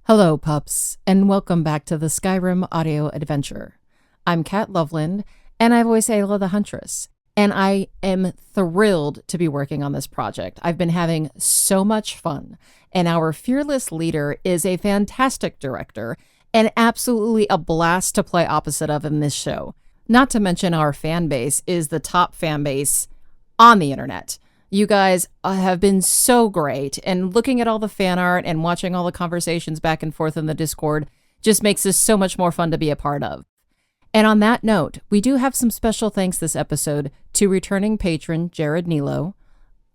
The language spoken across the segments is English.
Hello, pups, and welcome back to the Skyrim audio adventure. I'm Kat Loveland, and I voice Aela the Huntress, and I am thrilled to be working on this project. I've been having so much fun, and our fearless leader is a fantastic director and absolutely a blast to play opposite of in this show. Not to mention our fan base is the top fan base on the internet. You guys have been so great, and looking at all the fan art and watching all the conversations back and forth in the Discord just makes this so much more fun to be a part of. And on that note, we do have some special thanks this episode to returning patron Jerrod Nilo,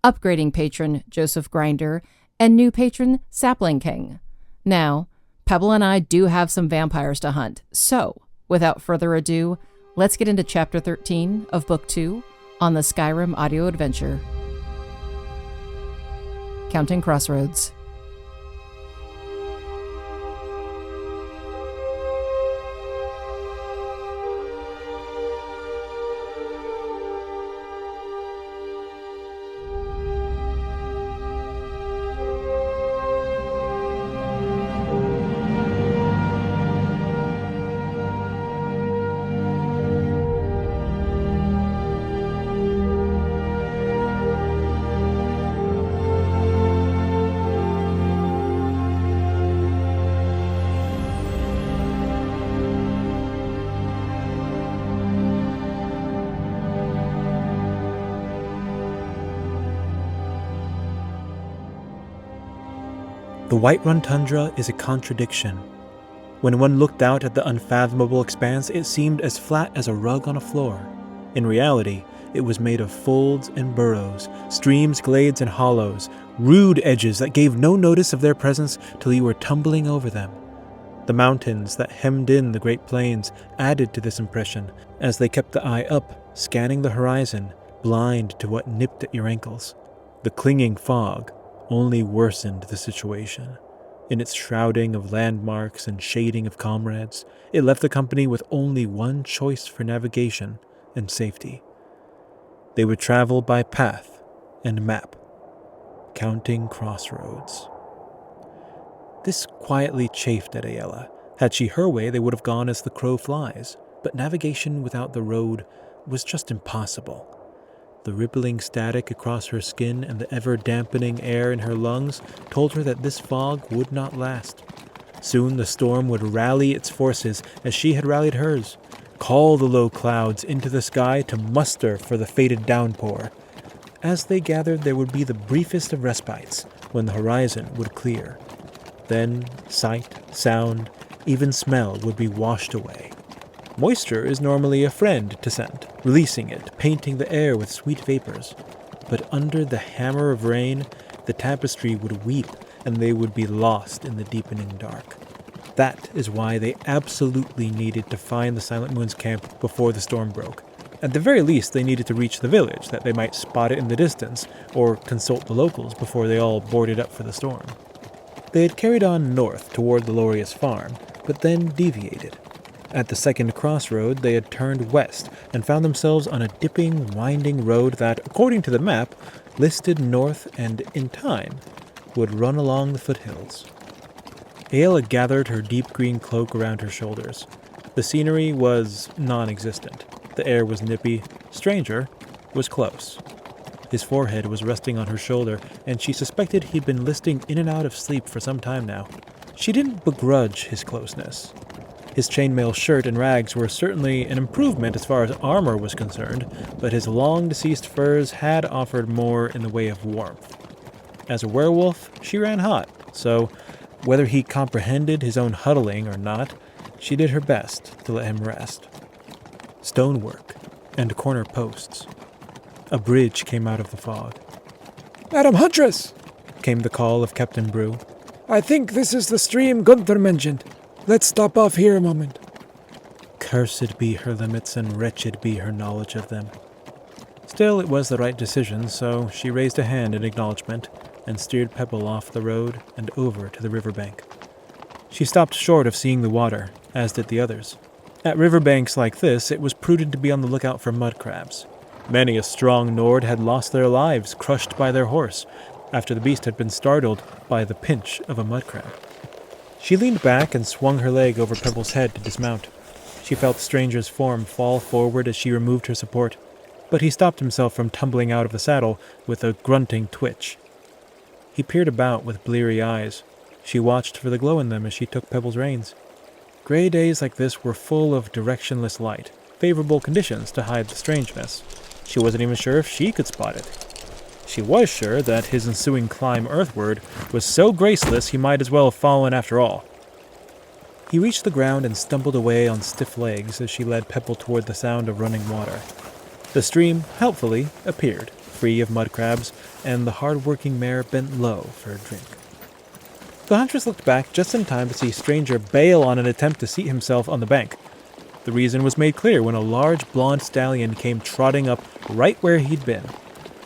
upgrading patron Joseph Grinder, and new patron Sapling King. Now, Pebble and I do have some vampires to hunt, so without further ado, let's get into Chapter 13 of Book 2 on the Skyrim audio adventure. Counting Crossroads. The Whiterun tundra is a contradiction. When one looked out at the unfathomable expanse, it seemed as flat as a rug on a floor. In reality, it was made of folds and burrows, streams, glades, and hollows, rude edges that gave no notice of their presence till you were tumbling over them. The mountains that hemmed in the Great Plains added to this impression, as they kept the eye up, scanning the horizon, blind to what nipped at your ankles. The clinging fog only worsened the situation. In its shrouding of landmarks and shading of comrades, it left the company with only one choice for navigation and safety. They would travel by path and map, counting crossroads. This quietly chafed at Aela. Had she her way, they would have gone as the crow flies, but navigation without the road was just impossible. The rippling static across her skin and the ever-dampening air in her lungs told her that this fog would not last. Soon the storm would rally its forces as she had rallied hers, call the low clouds into the sky to muster for the fated downpour. As they gathered, there would be the briefest of respites when the horizon would clear. Then sight, sound, even smell would be washed away. Moisture is normally a friend to scent, releasing it, painting the air with sweet vapors. But under the hammer of rain, the tapestry would weep, and they would be lost in the deepening dark. That is why they absolutely needed to find the Silent Moon's camp before the storm broke. At the very least, they needed to reach the village, that they might spot it in the distance, or consult the locals before they all boarded up for the storm. They had carried on north toward the Lorius farm, but then deviated. At the second crossroad, they had turned west and found themselves on a dipping, winding road that, according to the map, listed north and, in time, would run along the foothills. Aela gathered her deep green cloak around her shoulders. The scenery was non-existent. The air was nippy. Stranger was close. His forehead was resting on her shoulder, and she suspected he'd been listing in and out of sleep for some time now. She didn't begrudge his closeness. His chainmail shirt and rags were certainly an improvement as far as armor was concerned, but his long-deceased furs had offered more in the way of warmth. As a werewolf, she ran hot, so whether he comprehended his own huddling or not, she did her best to let him rest. Stonework and corner posts. A bridge came out of the fog. "Madam Huntress!" came the call of Captain Brew. "I think this is the stream Gunther mentioned. Let's stop off here a moment." Cursed be her limits and wretched be her knowledge of them. Still, it was the right decision, so she raised a hand in acknowledgement and steered Pebble off the road and over to the riverbank. She stopped short of seeing the water, as did the others. At riverbanks like this, it was prudent to be on the lookout for mud crabs. Many a strong Nord had lost their lives crushed by their horse, after the beast had been startled by the pinch of a mud crab. She leaned back and swung her leg over Pebble's head to dismount. She felt the stranger's form fall forward as she removed her support, but he stopped himself from tumbling out of the saddle with a grunting twitch. He peered about with bleary eyes. She watched for the glow in them as she took Pebble's reins. Gray days like this were full of directionless light, favorable conditions to hide the strangeness. She wasn't even sure if she could spot it. She was sure that his ensuing climb earthward was so graceless he might as well have fallen after all. He reached the ground and stumbled away on stiff legs as she led Pebble toward the sound of running water. The stream, helpfully, appeared, free of mud crabs, and the hard-working mare bent low for a drink. The huntress looked back just in time to see Stranger bail on an attempt to seat himself on the bank. The reason was made clear when a large blonde stallion came trotting up right where he'd been.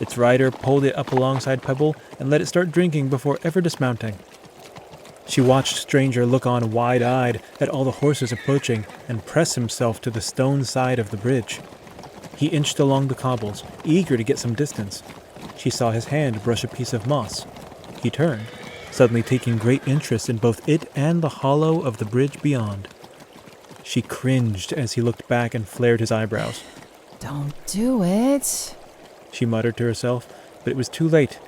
Its rider pulled it up alongside Pebble and let it start drinking before ever dismounting. She watched Stranger look on wide-eyed at all the horses approaching and press himself to the stone side of the bridge. He inched along the cobbles, eager to get some distance. She saw his hand brush a piece of moss. He turned, suddenly taking great interest in both it and the hollow of the bridge beyond. She cringed as he looked back and flared his eyebrows. Don't do it. She muttered to herself, but it was too late.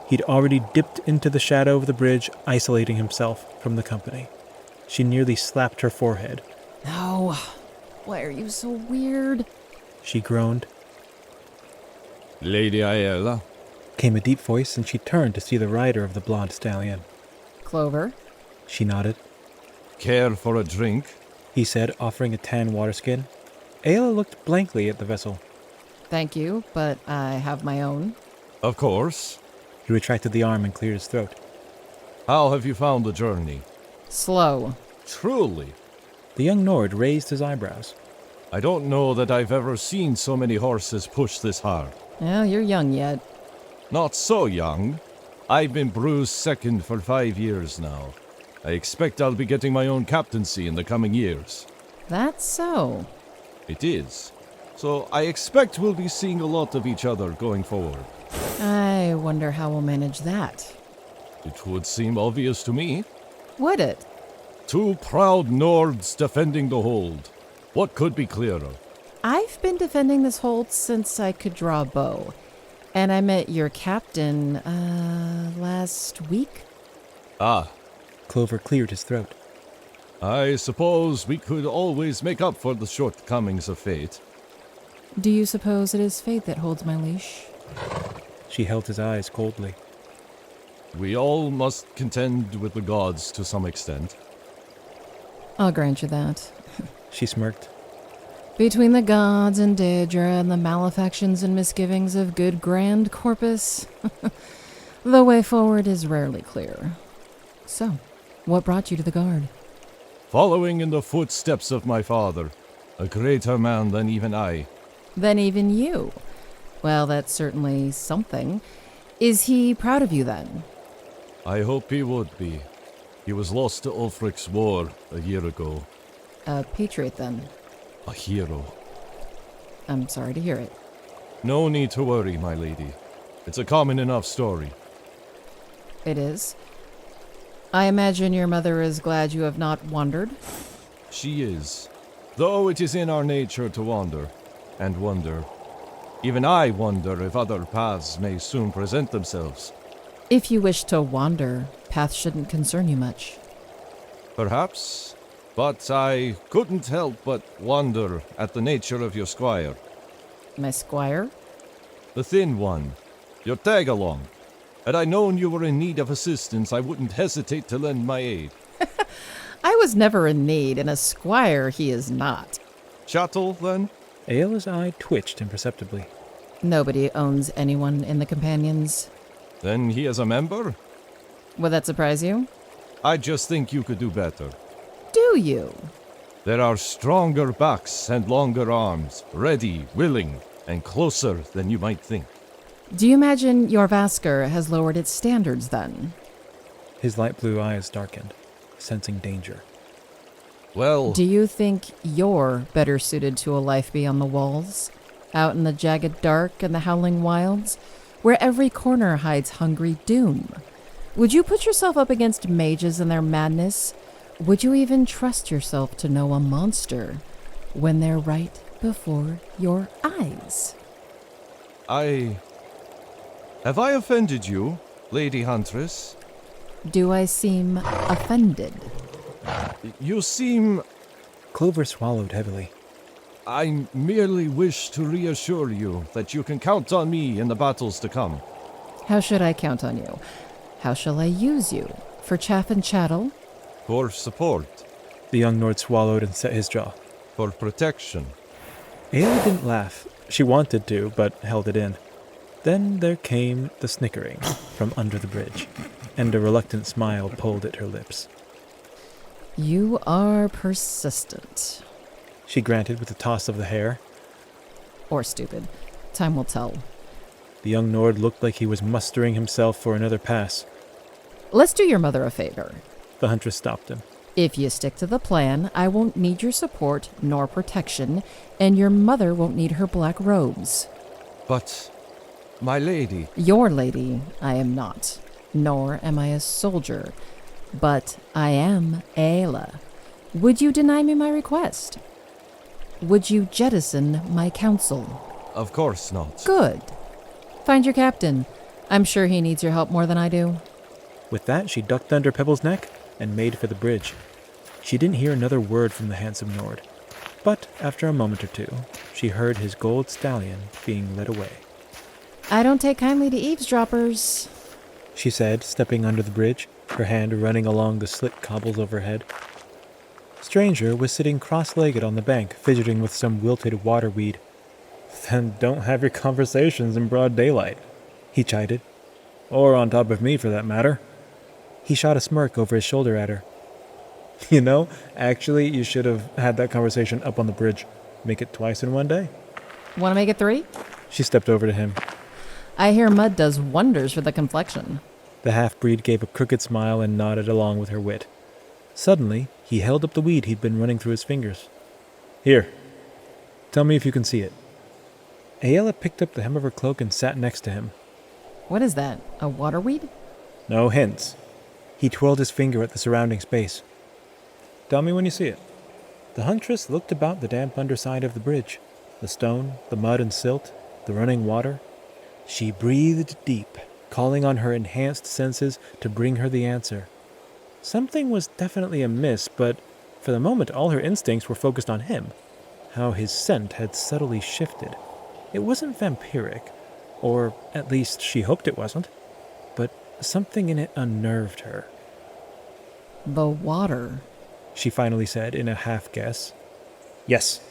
He'd already dipped into the shadow of the bridge, isolating himself from the company. She nearly slapped her forehead. No. Why are you so weird? She groaned. Lady Aela? Came a deep voice, and she turned to see the rider of the blonde stallion. Clover? She nodded. Care for a drink? He said, offering a tan waterskin. Aela looked blankly at the vessel. Thank you, but I have my own. Of course. He retracted the arm and cleared his throat. How have you found the journey? Slow. Truly. The young Nord raised his eyebrows. I don't know that I've ever seen so many horses push this hard. Well, you're young yet. Not so young. I've been Brew's second for 5 years now. I expect I'll be getting my own captaincy in the coming years. That's so. It is. So I expect we'll be seeing a lot of each other going forward. I wonder how we'll manage that. It would seem obvious to me. Would it? 2 proud Nords defending the hold. What could be clearer? I've been defending this hold since I could draw a bow. And I met your captain, last week? Ah, Clover cleared his throat. I suppose we could always make up for the shortcomings of fate. Do you suppose it is fate that holds my leash? She held his eyes coldly. We all must contend with the gods to some extent. I'll grant you that. She smirked. Between the gods and Daedra and the malefactions and misgivings of good Grand Corpus, the way forward is rarely clear. So, what brought you to the Guard? Following in the footsteps of my father, a greater man than even I. Than even you? Well, that's certainly something. Is he proud of you then? I hope he would be. He was lost to Ulfric's war a year ago. A patriot then? A hero. I'm sorry to hear it. No need to worry, my lady. It's a common enough story. It is. I imagine your mother is glad you have not wandered? She is. Though it is in our nature to wander and wonder. Even I wonder if other paths may soon present themselves. If you wish to wander, paths shouldn't concern you much. Perhaps. But I couldn't help but wonder at the nature of your squire. My squire? The thin one. Your tag-along. Had I known you were in need of assistance, I wouldn't hesitate to lend my aid. I was never in need, and a squire he is not. Chattel, then? Aela's eye twitched imperceptibly. Nobody owns anyone in the companions. Then he is a member? Would that surprise you? I just think you could do better. Do you? There are stronger backs and longer arms, ready, willing, and closer than you might think. Do you imagine your Vasker has lowered its standards then? His light blue eyes darkened, sensing danger. Well, Do you think you're better suited to a life beyond the walls? Out in the jagged dark and the howling wilds, where every corner hides hungry doom? Would you put yourself up against mages and their madness? Would you even trust yourself to know a monster when they're right before your eyes? Have I offended you, Lady Huntress? Do I seem offended? You seem... Clover swallowed heavily. I merely wish to reassure you that you can count on me in the battles to come. How should I count on you? How shall I use you? For chaff and chattel? For support. The young Nord swallowed and set his jaw. For protection. Aela didn't laugh. She wanted to, but held it in. Then there came the snickering from under the bridge, and a reluctant smile pulled at her lips. You are persistent. She granted with a toss of the hair. Or stupid. Time will tell. The young Nord looked like he was mustering himself for another pass. Let's do your mother a favor. The huntress stopped him. If you stick to the plan, I won't need your support nor protection, and your mother won't need her black robes. But, my lady... Your lady, I am not, nor am I a soldier, but I am Aela. Would you deny me my request? Would you jettison my counsel? Of course not. Good. Find your captain. I'm sure he needs your help more than I do. With that, she ducked under Pebble's neck and made for the bridge. She didn't hear another word from the handsome Nord, but after a moment or two, she heard his gold stallion being led away. I don't take kindly to eavesdroppers, She said, stepping under the bridge, her hand running along the slick cobbles overhead. Stranger was sitting cross-legged on the bank, fidgeting with some wilted waterweed. Then don't have your conversations in broad daylight, he chided. Or on top of me, for that matter. He shot a smirk over his shoulder at her. You know, actually, you should have had that conversation up on the bridge. Make it twice in one day. Want to make it 3? She stepped over to him. I hear mud does wonders for the complexion. The half-breed gave a crooked smile and nodded along with her wit. Suddenly, he held up the weed he'd been running through his fingers. Here. Tell me if you can see it. Aela picked up the hem of her cloak and sat next to him. What is that? A waterweed? No hints. He twirled his finger at the surrounding space. Tell me when you see it. The huntress looked about the damp underside of the bridge. The stone, the mud and silt, the running water. She breathed deep, calling on her enhanced senses to bring her the answer. Something was definitely amiss, but for the moment all her instincts were focused on him. How his scent had subtly shifted. It wasn't vampiric, or at least she hoped it wasn't, but something in it unnerved her. The water. She finally said in a half-guess. Yes,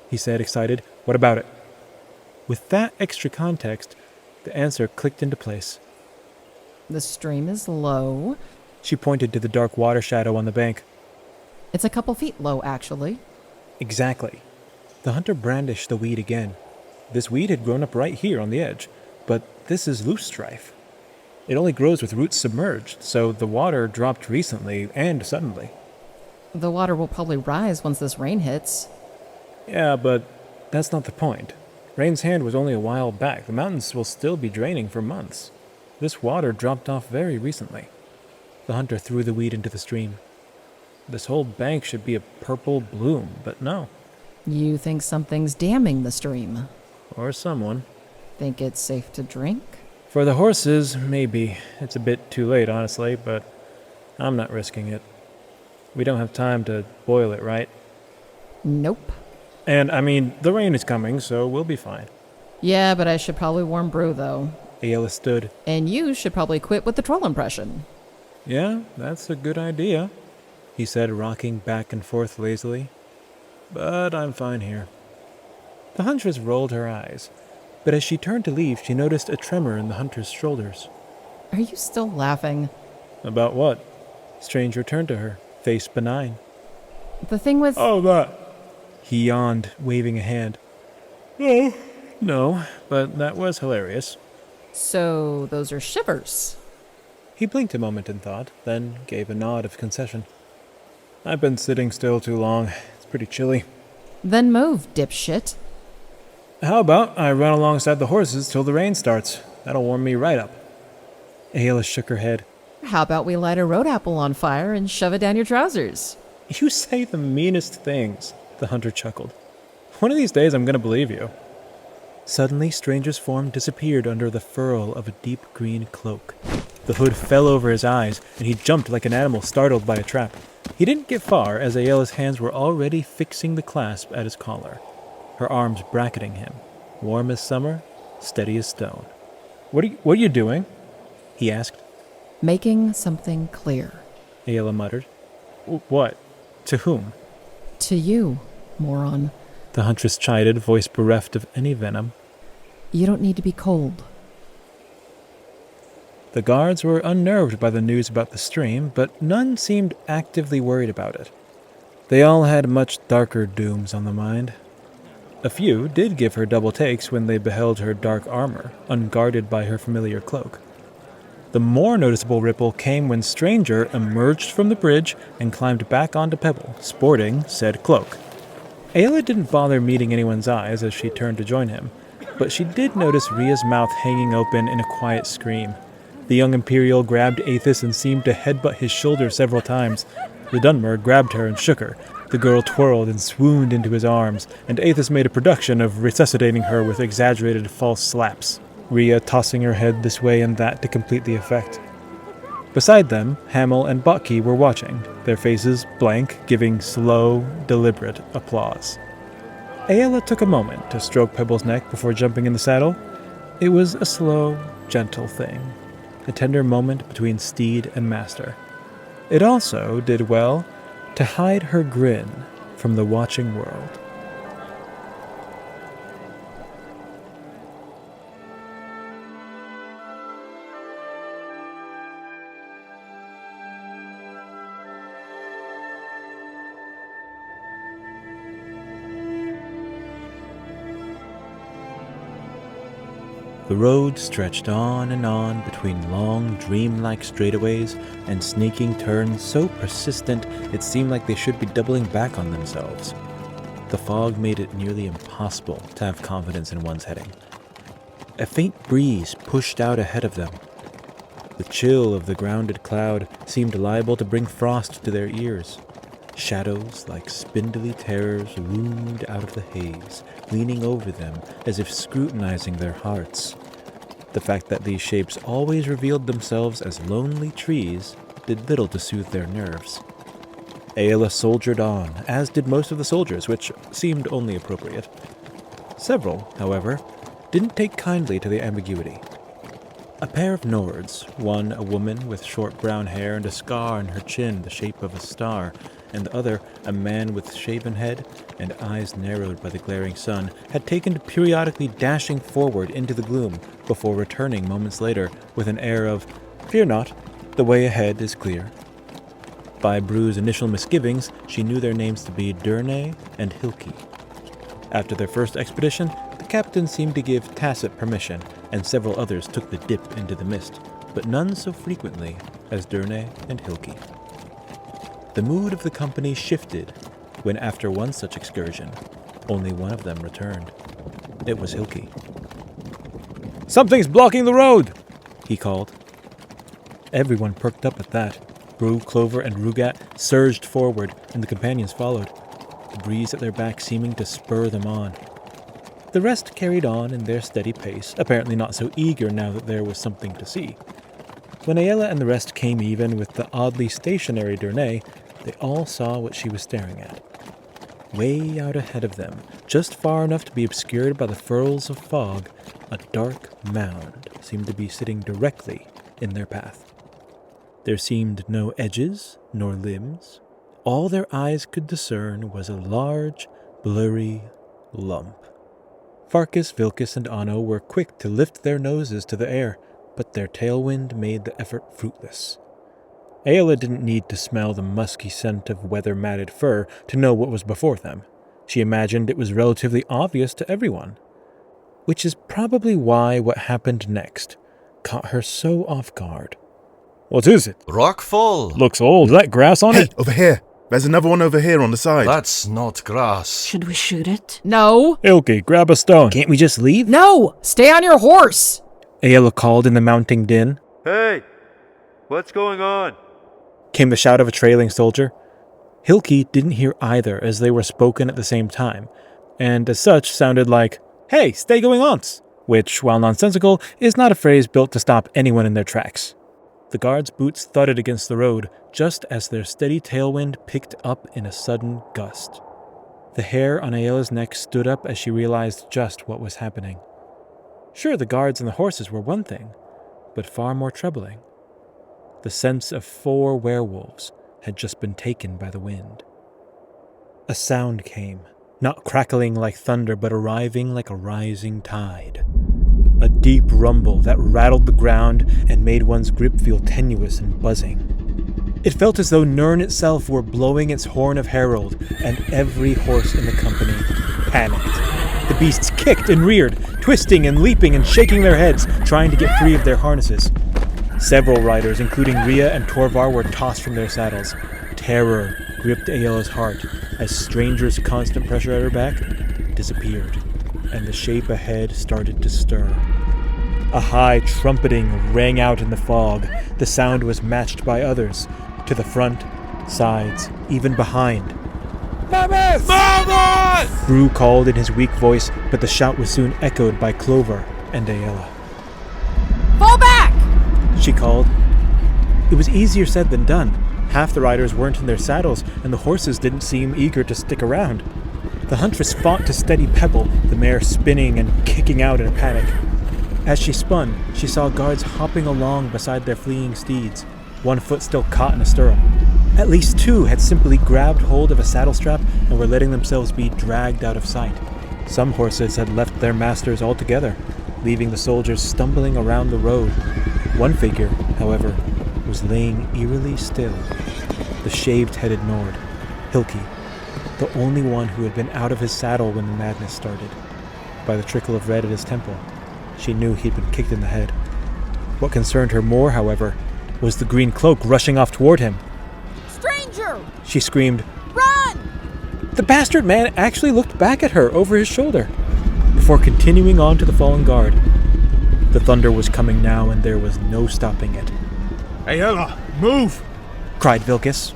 he said, excited. What about it? With that extra context, the answer clicked into place. The stream is low. She pointed to the dark water shadow on the bank. It's a couple feet low, actually. Exactly. The hunter brandished the weed again. This weed had grown up right here on the edge, but this is loose strife. It only grows with roots submerged, so the water dropped recently and suddenly. The water will probably rise once this rain hits. Yeah, but that's not the point. Rain's hand was only a while back. The mountains will still be draining for months. This water dropped off very recently. The hunter threw the weed into the stream. This whole bank should be a purple bloom, but no. You think something's damming the stream? Or someone. Think it's safe to drink? For the horses, maybe. It's a bit too late, honestly, but I'm not risking it. We don't have time to boil it, right? Nope. And, I mean, the rain is coming, so we'll be fine. Yeah, but I should probably warm brew, though. Aela stood. And you should probably quit with the troll impression. Yeah, that's a good idea, he said, rocking back and forth lazily. But I'm fine here. The huntress rolled her eyes, but as she turned to leave, she noticed a tremor in the hunter's shoulders. Are you still laughing? About what? Stranger turned to her, face benign. The thing with... Oh, that. He yawned, waving a hand. Oh, no, but that was hilarious. So, those are shivers. He blinked a moment in thought, then gave a nod of concession. I've been sitting still too long. It's pretty chilly. Then move, dipshit. How about I run alongside the horses till the rain starts? That'll warm me right up. Aela shook her head. How about we light a road apple on fire and shove it down your trousers? You say the meanest things, the hunter chuckled. One of these days I'm going to believe you. Suddenly, Stranger's form disappeared under the furl of a deep green cloak. The hood fell over his eyes, and he jumped like an animal startled by a trap. He didn't get far, as Aela's hands were already fixing the clasp at his collar, her arms bracketing him, warm as summer, steady as stone. What are you doing? He asked. Making something clear. Aela muttered. What? To whom? To you, moron. The huntress chided, voice bereft of any venom. You don't need to be cold. The guards were unnerved by the news about the stream, but none seemed actively worried about it. They all had much darker dooms on the mind. A few did give her double takes when they beheld her dark armor, unguarded by her familiar cloak. The more noticeable ripple came when Stranger emerged from the bridge and climbed back onto Pebble, sporting said cloak. Aela didn't bother meeting anyone's eyes as she turned to join him, but she did notice Rhea's mouth hanging open in a quiet scream. The young Imperial grabbed Aethys and seemed to headbutt his shoulder several times. The Dunmer grabbed her and shook her. The girl twirled and swooned into his arms, and Aethys made a production of resuscitating her with exaggerated false slaps, Rhea tossing her head this way and that to complete the effect. Beside them, Hamel and Botke were watching, their faces blank, giving slow, deliberate applause. Aela took a moment to stroke Pebble's neck before jumping in the saddle. It was a slow, gentle thing, a tender moment between steed and master. It also did well to hide her grin from the watching world. The road stretched on and on between long, dreamlike straightaways and sneaking turns so persistent it seemed like they should be doubling back on themselves. The fog made it nearly impossible to have confidence in one's heading. A faint breeze pushed out ahead of them. The chill of the grounded cloud seemed liable to bring frost to their ears. Shadows like spindly terrors loomed out of the haze, leaning over them as if scrutinizing their hearts. The fact that these shapes always revealed themselves as lonely trees did little to soothe their nerves. Aela soldiered on, as did most of the soldiers, which seemed only appropriate. Several, however, didn't take kindly to the ambiguity. A pair of Nords, one a woman with short brown hair and a scar on her chin the shape of a star, and the other a man with shaven head and eyes narrowed by the glaring sun, had taken to periodically dashing forward into the gloom before returning moments later with an air of, "Fear not, the way ahead is clear." By Bru's initial misgivings, she knew their names to be Durnay and Hilki. After their first expedition, the captain seemed to give tacit permission, and several others took the dip into the mist, but none so frequently as Durnay and Hilki. The mood of the company shifted when, after one such excursion, only one of them returned. It was Hilki. "Something's blocking the road!" he called. Everyone perked up at that. Bru, Clover, and Rugat surged forward, and the companions followed, the breeze at their back seeming to spur them on. The rest carried on in their steady pace, apparently not so eager now that there was something to see. When Aela and the rest came even with the oddly stationary Durnay, they all saw what she was staring at. Way out ahead of them, just far enough to be obscured by the furls of fog, a dark mound seemed to be sitting directly in their path. There seemed no edges nor limbs. All their eyes could discern was a large, blurry lump. Farkus, Vilkus, and Anno were quick to lift their noses to the air, but their tailwind made the effort fruitless. Aela didn't need to smell the musky scent of weather-matted fur to know what was before them. She imagined it was relatively obvious to everyone. Which is probably why what happened next caught her so off guard. "What is it?" Rockfall. "Looks old. Is that grass on Hey, it?" over here. There's another one over here on the side. That's not grass. Should we shoot it? No. "Ilky, grab a stone. Can't we just leave?" No! Stay on your horse! Aela called in the mounting din. Hey! What's going on? Came the shout of a trailing soldier. Hilke didn't hear either as they were spoken at the same time, and as such sounded like, "Hey, stay going once," which, while nonsensical, is not a phrase built to stop anyone in their tracks. The guards' boots thudded against the road just as their steady tailwind picked up in a sudden gust. The hair on Aela's neck stood up as she realized just what was happening. Sure, the guards and the horses were one thing, but far more troubling. The sense of 4 werewolves had just been taken by the wind. A sound came, not crackling like thunder, but arriving like a rising tide. A deep rumble that rattled the ground and made one's grip feel tenuous and buzzing. It felt as though Nirn itself were blowing its horn of herald, and every horse in the company panicked. The beasts kicked and reared, twisting and leaping and shaking their heads, trying to get free of their harnesses. Several riders, including Rhea and Torvar, were tossed from their saddles. Terror gripped Aela's heart as Stranger's constant pressure at her back disappeared, and the shape ahead started to stir. A high trumpeting rang out in the fog. The sound was matched by others, to the front, sides, even behind. Mammoth! Mammoth! Brew called in his weak voice, but the shout was soon echoed by Clover and Aela. Fall back! She called. It was easier said than done. Half the riders weren't in their saddles, and the horses didn't seem eager to stick around. The huntress fought to steady Pebble, the mare spinning and kicking out in a panic. As she spun, she saw guards hopping along beside their fleeing steeds, one foot still caught in a stirrup. At least 2 had simply grabbed hold of a saddle strap and were letting themselves be dragged out of sight. Some horses had left their masters altogether, leaving the soldiers stumbling around the road. One figure, however, was laying eerily still, the shaved-headed Nord, Hilke, the only one who had been out of his saddle when the madness started. By the trickle of red at his temple, she knew he'd been kicked in the head. What concerned her more, however, was the green cloak rushing off toward him. Stranger! She screamed, Run! The bastard man actually looked back at her over his shoulder, before continuing on to the fallen guard. The thunder was coming now, and there was no stopping it. Aela, move! Cried Vilkus.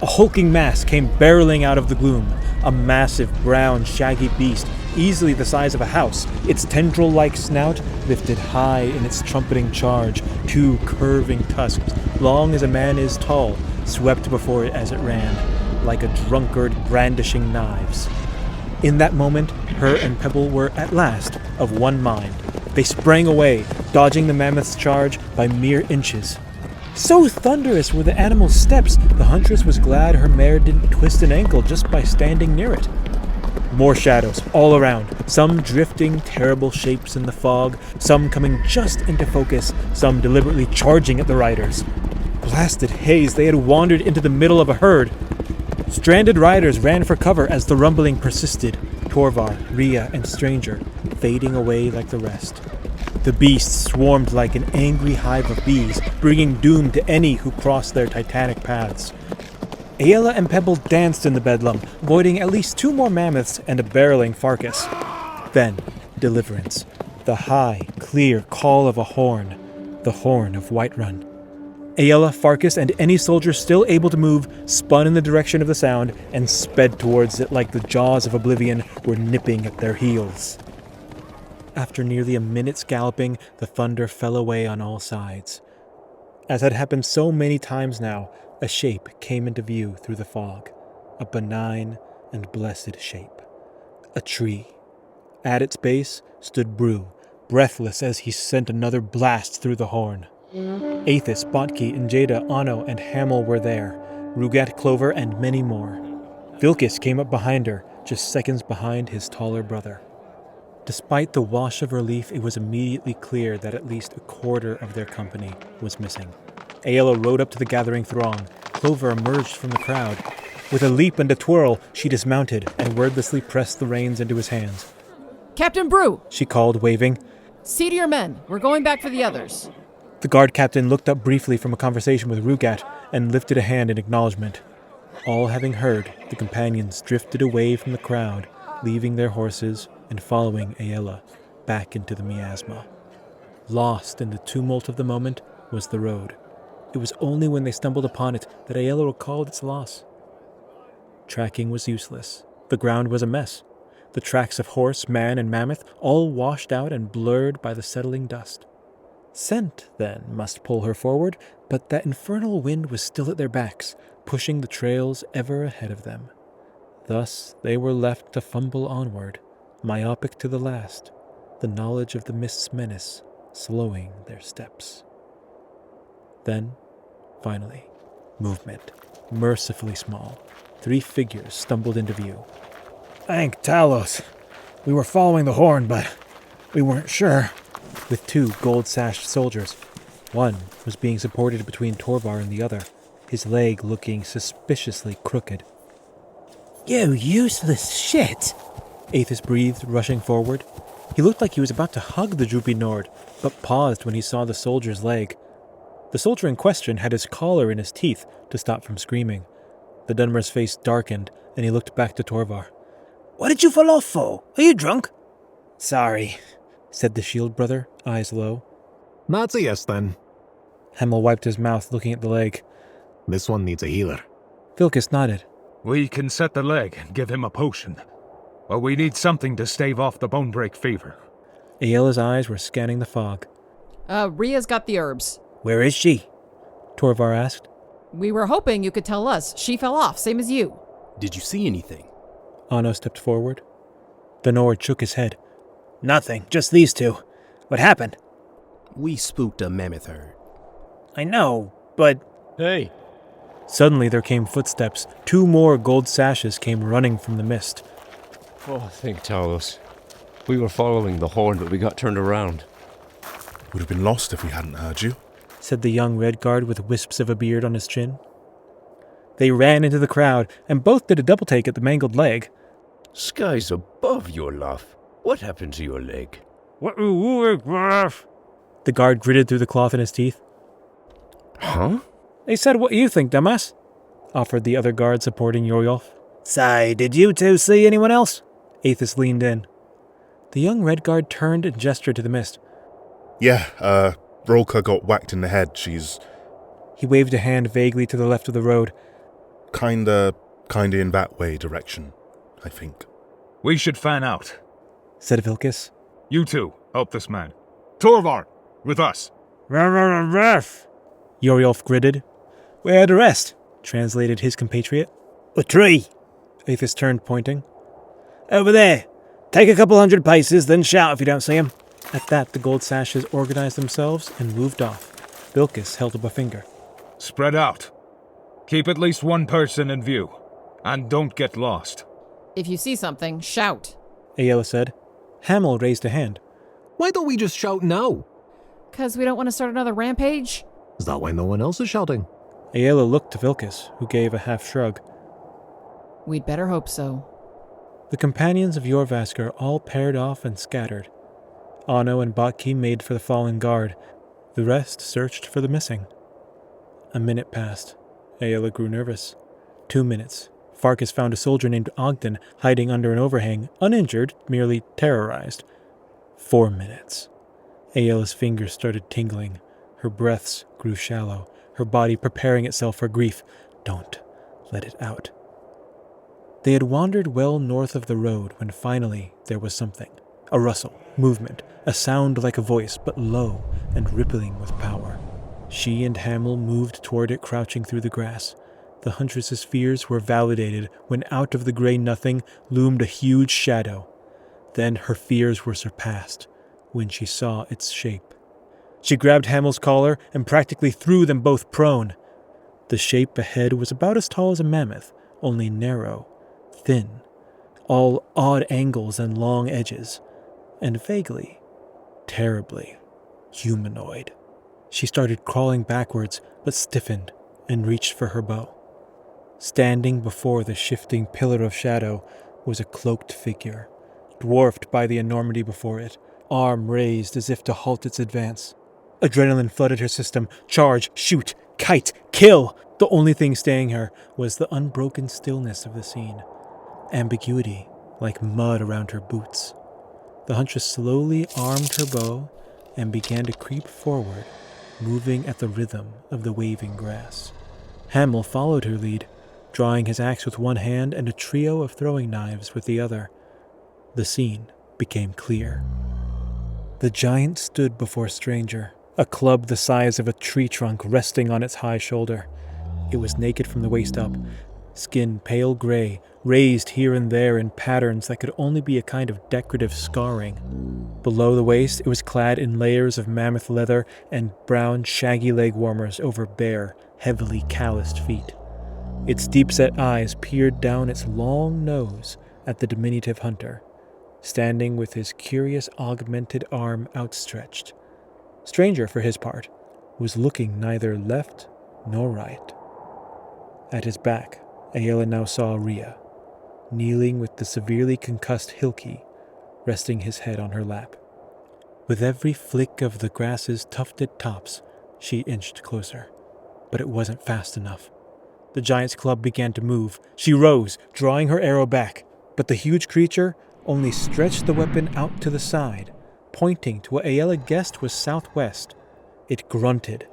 A hulking mass came barreling out of the gloom, a massive, brown, shaggy beast, easily the size of a house, its tendril-like snout lifted high in its trumpeting charge, 2 curving tusks, long as a man is tall, swept before it as it ran, like a drunkard brandishing knives. In that moment, her and Pebble were at last of one mind. They sprang away, dodging the mammoth's charge by mere inches. So thunderous were the animal's steps, the huntress was glad her mare didn't twist an ankle just by standing near it. More shadows all around, some drifting terrible shapes in the fog, some coming just into focus, some deliberately charging at the riders. Blasted haze, they had wandered into the middle of a herd. Stranded riders ran for cover as the rumbling persisted, Torvar, Rhea, and Stranger fading away like the rest. The beasts swarmed like an angry hive of bees, bringing doom to any who crossed their titanic paths. Aela and Pebble danced in the bedlam, avoiding at least 2 more mammoths and a barreling Farkus. Then, deliverance. The high, clear call of a horn. The horn of Whiterun. Aela, Farkus, and any soldier still able to move spun in the direction of the sound and sped towards it like the jaws of oblivion were nipping at their heels. After nearly a minute's galloping, the thunder fell away on all sides. As had happened so many times now, a shape came into view through the fog, a benign and blessed shape. A tree. At its base stood Brew, breathless as he sent another blast through the horn. Aethys, Botki, Njeda, Anno, and Hamel were there, Rugat, Clover, and many more. Vilkus came up behind her, just seconds behind his taller brother. Despite the wash of relief, it was immediately clear that at least a quarter of their company was missing. Aela rode up to the gathering throng. Clover emerged from the crowd. With a leap and a twirl, she dismounted and wordlessly pressed the reins into his hands. Captain Brew! She called, waving. See to your men. We're going back for the others. The guard captain looked up briefly from a conversation with Rugat and lifted a hand in acknowledgement. All having heard, the companions drifted away from the crowd, leaving their horses and following Aela back into the miasma. Lost in the tumult of the moment was the road. It was only when they stumbled upon it that Aela recalled its loss. Tracking was useless. The ground was a mess. The tracks of horse, man, and mammoth all washed out and blurred by the settling dust. Scent, then, must pull her forward, but that infernal wind was still at their backs, pushing the trails ever ahead of them. Thus they were left to fumble onward, myopic to the last, the knowledge of the mist's menace slowing their steps. Then, finally, movement, mercifully small. 3 figures stumbled into view. Thank Talos. We were following the horn, but we weren't sure. With 2 gold-sashed soldiers. One was being supported between Torvar and the other, his leg looking suspiciously crooked. You useless shit! Aethys breathed, rushing forward. He looked like he was about to hug the droopy Nord, but paused when he saw the soldier's leg. The soldier in question had his collar in his teeth to stop from screaming. The Dunmer's face darkened, and he looked back to Torvar. What did you fall off for? Are you drunk? Sorry, said the shield brother, eyes low. That's a yes, then. Hamel wiped his mouth, looking at the leg. This one needs a healer. Vilkus nodded. We can set the leg and give him a potion. But we need something to stave off the bone break fever. Aela's eyes were scanning the fog. Rhea's got the herbs. Where is she? Torvar asked. We were hoping you could tell us. She fell off, same as you. Did you see anything? Anno stepped forward. The Nord shook his head. Nothing, just these 2. What happened? We spooked a mammoth herd. I know, but... Hey! Suddenly there came footsteps. 2 more gold sashes came running from the mist. Oh, thank Talos. We were following the horn, but we got turned around. Would have been lost if we hadn't heard you, said the young Redguard with wisps of a beard on his chin. They ran into the crowd, and both did a double take at the mangled leg. Skies above your laugh. What happened to your leg? The guard gritted through the cloth in his teeth. Huh? They said what you think, dumbass, offered the other guard supporting Yrok. Say, did you 2 see anyone else? Aethys leaned in. The young Redguard turned and gestured to the mist. Yeah, Rolka got whacked in the head. She's... He waved a hand vaguely to the left of the road. Kinda in that way direction, I think. We should fan out, said Vilkus. You 2, help this man. Torvar, with us. Yrok gritted. Where the rest? Translated his compatriot. A tree. Aethys turned, pointing. Over there. Take a couple 100 paces, then shout if you don't see him. At that, the gold sashes organized themselves and moved off. Vilkus held up a finger. Spread out. Keep at least 1 person in view. And don't get lost. If you see something, shout. Aela said. Hamel raised a hand. Why don't we just shout now? 'Cause we don't want to start another rampage? Is that why no one else is shouting? Aela looked to Vilkus, who gave a half shrug. We'd better hope so. The companions of Jorvaskr all paired off and scattered. Anno and Botki made for the fallen guard. The rest searched for the missing. A minute passed. Aela grew nervous. 2 minutes. Farkus found a soldier named Ogden hiding under an overhang, uninjured, merely terrorized. 4 minutes. Aela's fingers started tingling. Her breaths grew shallow, her body preparing itself for grief. Don't let it out. They had wandered well north of the road when finally there was something. A rustle, movement, a sound like a voice, but low and rippling with power. She and Hamel moved toward it, crouching through the grass. The huntress's fears were validated when out of the gray nothing loomed a huge shadow. Then her fears were surpassed when she saw its shape. She grabbed Hamel's collar and practically threw them both prone. The shape ahead was about as tall as a mammoth, only narrow, thin, all odd angles and long edges, and vaguely, terribly, humanoid. She started crawling backwards, but stiffened and reached for her bow. Standing before the shifting pillar of shadow was a cloaked figure, dwarfed by the enormity before it, arm raised as if to halt its advance. Adrenaline flooded her system. Charge, shoot, kite, kill! The only thing staying her was the unbroken stillness of the scene. Ambiguity, like mud around her boots. The huntress slowly armed her bow and began to creep forward, moving at the rhythm of the waving grass. Hamel followed her lead, drawing his axe with one hand and a trio of throwing knives with the other. The scene became clear. The giant stood before Stranger, a club the size of a tree trunk resting on its high shoulder. It was naked from the waist up, skin pale gray, raised here and there in patterns that could only be a kind of decorative scarring. Below the waist, it was clad in layers of mammoth leather and brown, shaggy leg warmers over bare, heavily calloused feet. Its deep-set eyes peered down its long nose at the diminutive hunter, standing with his curious augmented arm outstretched. Stranger, for his part, was looking neither left nor right. At his back, Aela now saw Rhea, kneeling with the severely concussed Hilki, resting his head on her lap. With every flick of the grass's tufted tops, she inched closer, but it wasn't fast enough. The giant's club began to move. She rose, drawing her arrow back, but the huge creature only stretched the weapon out to the side, pointing to what Aela guessed was southwest. It grunted,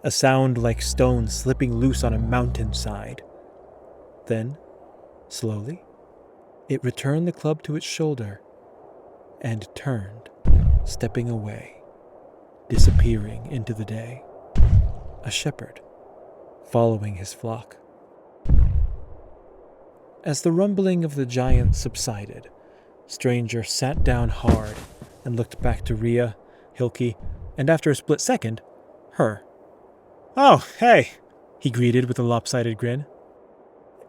a sound like stones slipping loose on a mountainside. Then, slowly, it returned the club to its shoulder and turned, stepping away, disappearing into the day. A shepherd, following his flock. As the rumbling of the giant subsided, Stranger sat down hard and looked back to Rhea, Hilki, and after a split second, her. "Oh, hey," he greeted with a lopsided grin.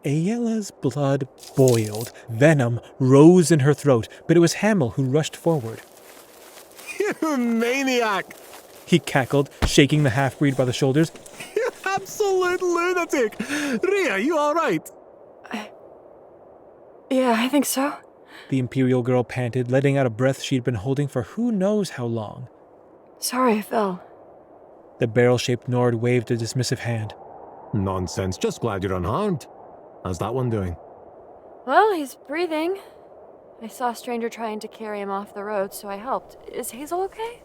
Aela's blood boiled. Venom rose in her throat, but it was Hamel who rushed forward. You maniac! He cackled, shaking the half-breed by the shoulders. You absolute lunatic! Rhea, you alright? Yeah, I think so. The Imperial girl panted, letting out a breath she'd been holding for who knows how long. Sorry I fell. The barrel-shaped Nord waved a dismissive hand. Nonsense, just glad you're unharmed. How's that one doing? Well, he's breathing. I saw a stranger trying to carry him off the road, so I helped. Is Hazel okay?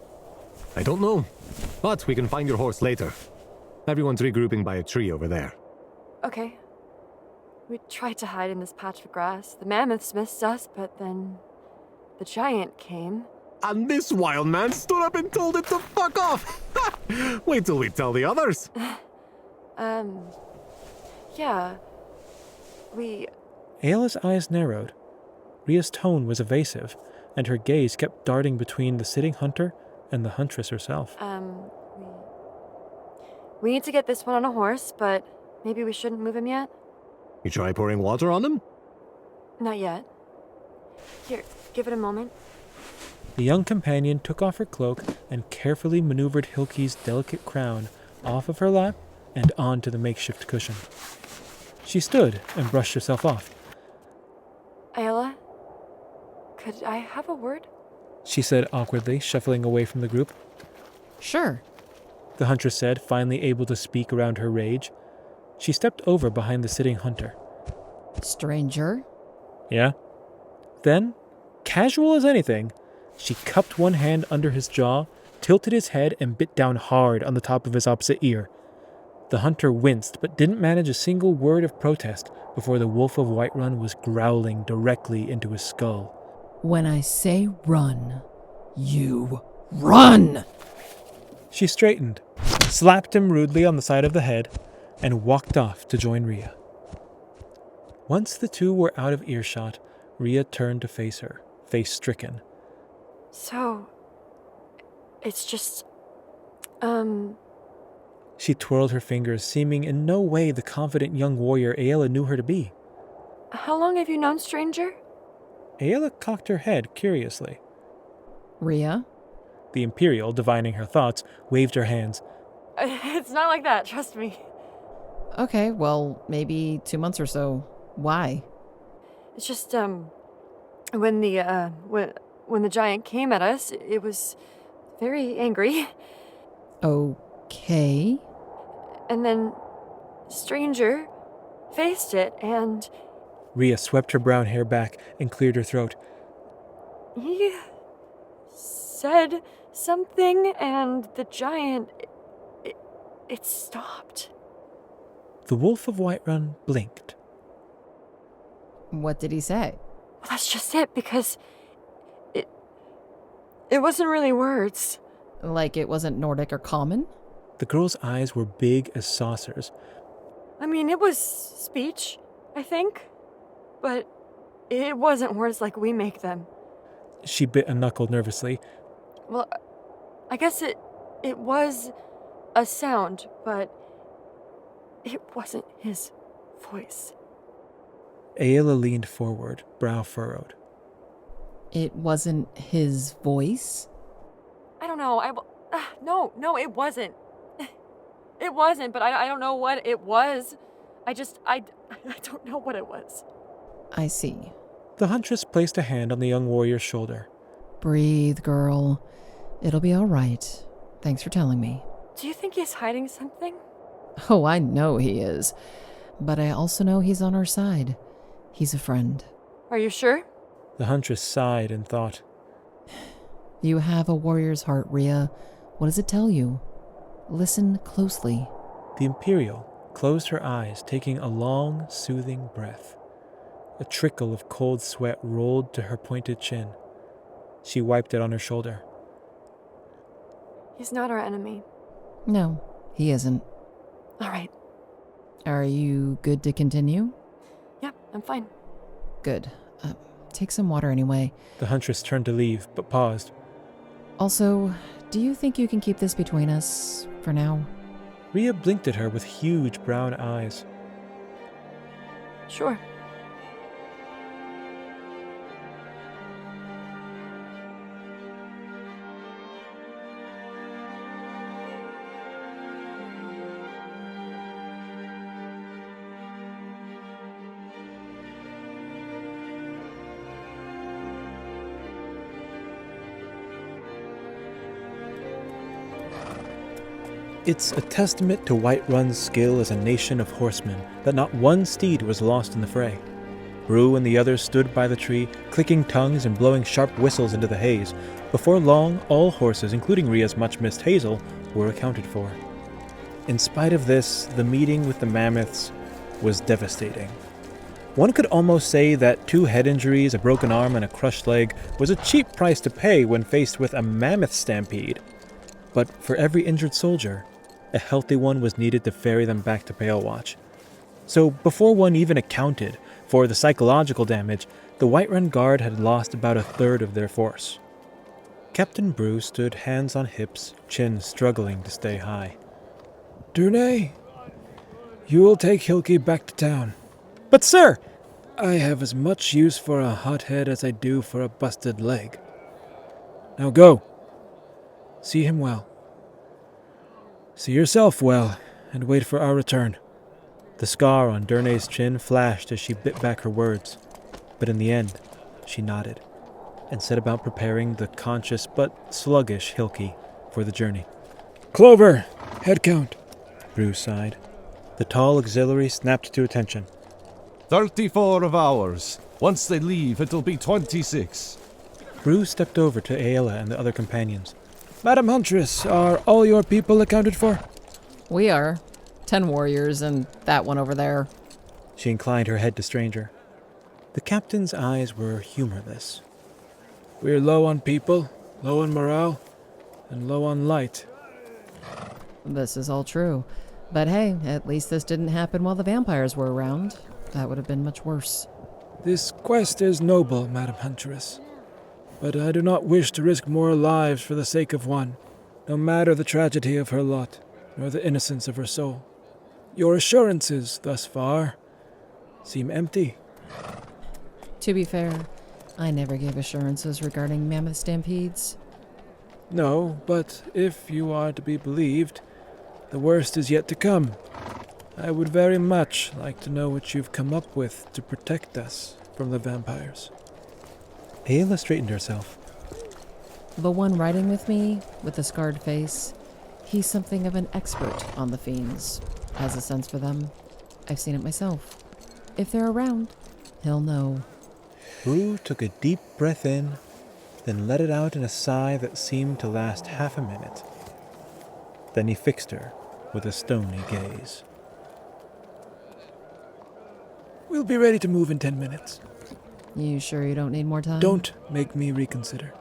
I don't know, but we can find your horse later. Everyone's regrouping by a tree over there. Okay. We tried to hide in this patch of grass. The mammoths missed us, but then the giant came. And this wild man stood up and told it to fuck off! Wait till we tell the others! Yeah. Aela's eyes narrowed. Rhea's tone was evasive, and her gaze kept darting between the sitting hunter and the huntress herself. We need to get this one on a horse, but maybe we shouldn't move him yet? You try pouring water on him? Not yet. Here, give it a moment. The young companion took off her cloak and carefully maneuvered Hilki's delicate crown off of her lap and onto the makeshift cushion. She stood and brushed herself off. Aela, could I have a word? She said awkwardly, shuffling away from the group. Sure, the huntress said, finally able to speak around her rage. She stepped over behind the sitting hunter. Stranger? Yeah? Then, casual as anything, she cupped one hand under his jaw, tilted his head, and bit down hard on the top of his opposite ear. The hunter winced, but didn't manage a single word of protest before the wolf of Whiterun was growling directly into his skull. When I say run, you run! She straightened, slapped him rudely on the side of the head, and walked off to join Rhea. Once the two were out of earshot, Rhea turned to face her, face stricken. So, it's just, She twirled her fingers, seeming in no way the confident young warrior Aela knew her to be. How long have you known Stranger? Aela cocked her head curiously. Rhea? The Imperial, divining her thoughts, waved her hands. It's not like that, trust me. Okay, well, maybe 2 months or so. Why? It's just, when the giant came at us, it was very angry. Okay. And then Stranger faced it, and Rhea swept her brown hair back and cleared her throat. he said something, and the giant, it stopped. The Wolf of Whiterun blinked. What did he say? Well, that's just it, because it wasn't really words. Like it wasn't Nordic or common? The girl's eyes were big as saucers. I mean, it was speech, I think. But it wasn't words like we make them. She bit a knuckle nervously. Well, I guess it was a sound, but it wasn't his voice. Aela leaned forward, brow furrowed. It wasn't his voice? I don't know. No, it wasn't. It wasn't, but I don't know what it was. I don't know what it was. I see. The huntress placed a hand on the young warrior's shoulder. Breathe, girl. It'll be all right. Thanks for telling me. Do you think he's hiding something? Oh, I know he is. But I also know he's on our side. He's a friend. Are you sure? The huntress sighed and thought. You have a warrior's heart, Rhea. What does it tell you? Listen closely. The Imperial closed her eyes, taking a long, soothing breath. A trickle of cold sweat rolled to her pointed chin. She wiped it on her shoulder. He's not our enemy. No, he isn't. All right. Are you good to continue? Yep, I'm fine. Good. Take some water anyway. The huntress turned to leave, but paused. Also, do you think you can keep this between us for now? Rhea blinked at her with huge brown eyes. Sure. It's a testament to Whiterun's skill as a nation of horsemen that not one steed was lost in the fray. Rue and the others stood by the tree, clicking tongues and blowing sharp whistles into the haze. Before long, all horses, including Rhea's much-missed Hazel, were accounted for. In spite of this, the meeting with the mammoths was devastating. One could almost say that 2 head injuries, a broken arm, and a crushed leg was a cheap price to pay when faced with a mammoth stampede. But for every injured soldier, a healthy one was needed to ferry them back to Palewatch. So before one even accounted for the psychological damage, the Whiterun Guard had lost about 1/3 of their force. Captain Brew stood hands on hips, chin struggling to stay high. Durnay, you will take Hilke back to town. But sir! I have as much use for a hothead as I do for a busted leg. Now go. See him well. See yourself well, and wait for our return. The scar on Durnay's chin flashed as she bit back her words, but in the end, she nodded, and set about preparing the conscious but sluggish Hilke for the journey. Clover, head count. Brew sighed. The tall auxiliary snapped to attention. 34 of ours. Once they leave, it'll be 26. Brew stepped over to Aela and the other companions. Madam Huntress, are all your people accounted for? We are. 10 warriors and that one over there. She inclined her head to stranger. The captain's eyes were humorless. We're low on people, low on morale, and low on light. This is all true. But hey, at least this didn't happen while the vampires were around. That would have been much worse. This quest is noble, Madam Huntress. But I do not wish to risk more lives for the sake of one, no matter the tragedy of her lot, nor the innocence of her soul. Your assurances, thus far, seem empty. To be fair, I never gave assurances regarding mammoth stampedes. No, but if you are to be believed, the worst is yet to come. I would very much like to know what you've come up with to protect us from the vampires. Aela straightened herself. The one riding with me, with the scarred face, he's something of an expert on the fiends. Has a sense for them. I've seen it myself. If they're around, he'll know. Brew took a deep breath in, then let it out in a sigh that seemed to last half a minute. Then he fixed her, with a stony gaze. We'll be ready to move in 10 minutes. You sure you don't need more time? Don't make me reconsider.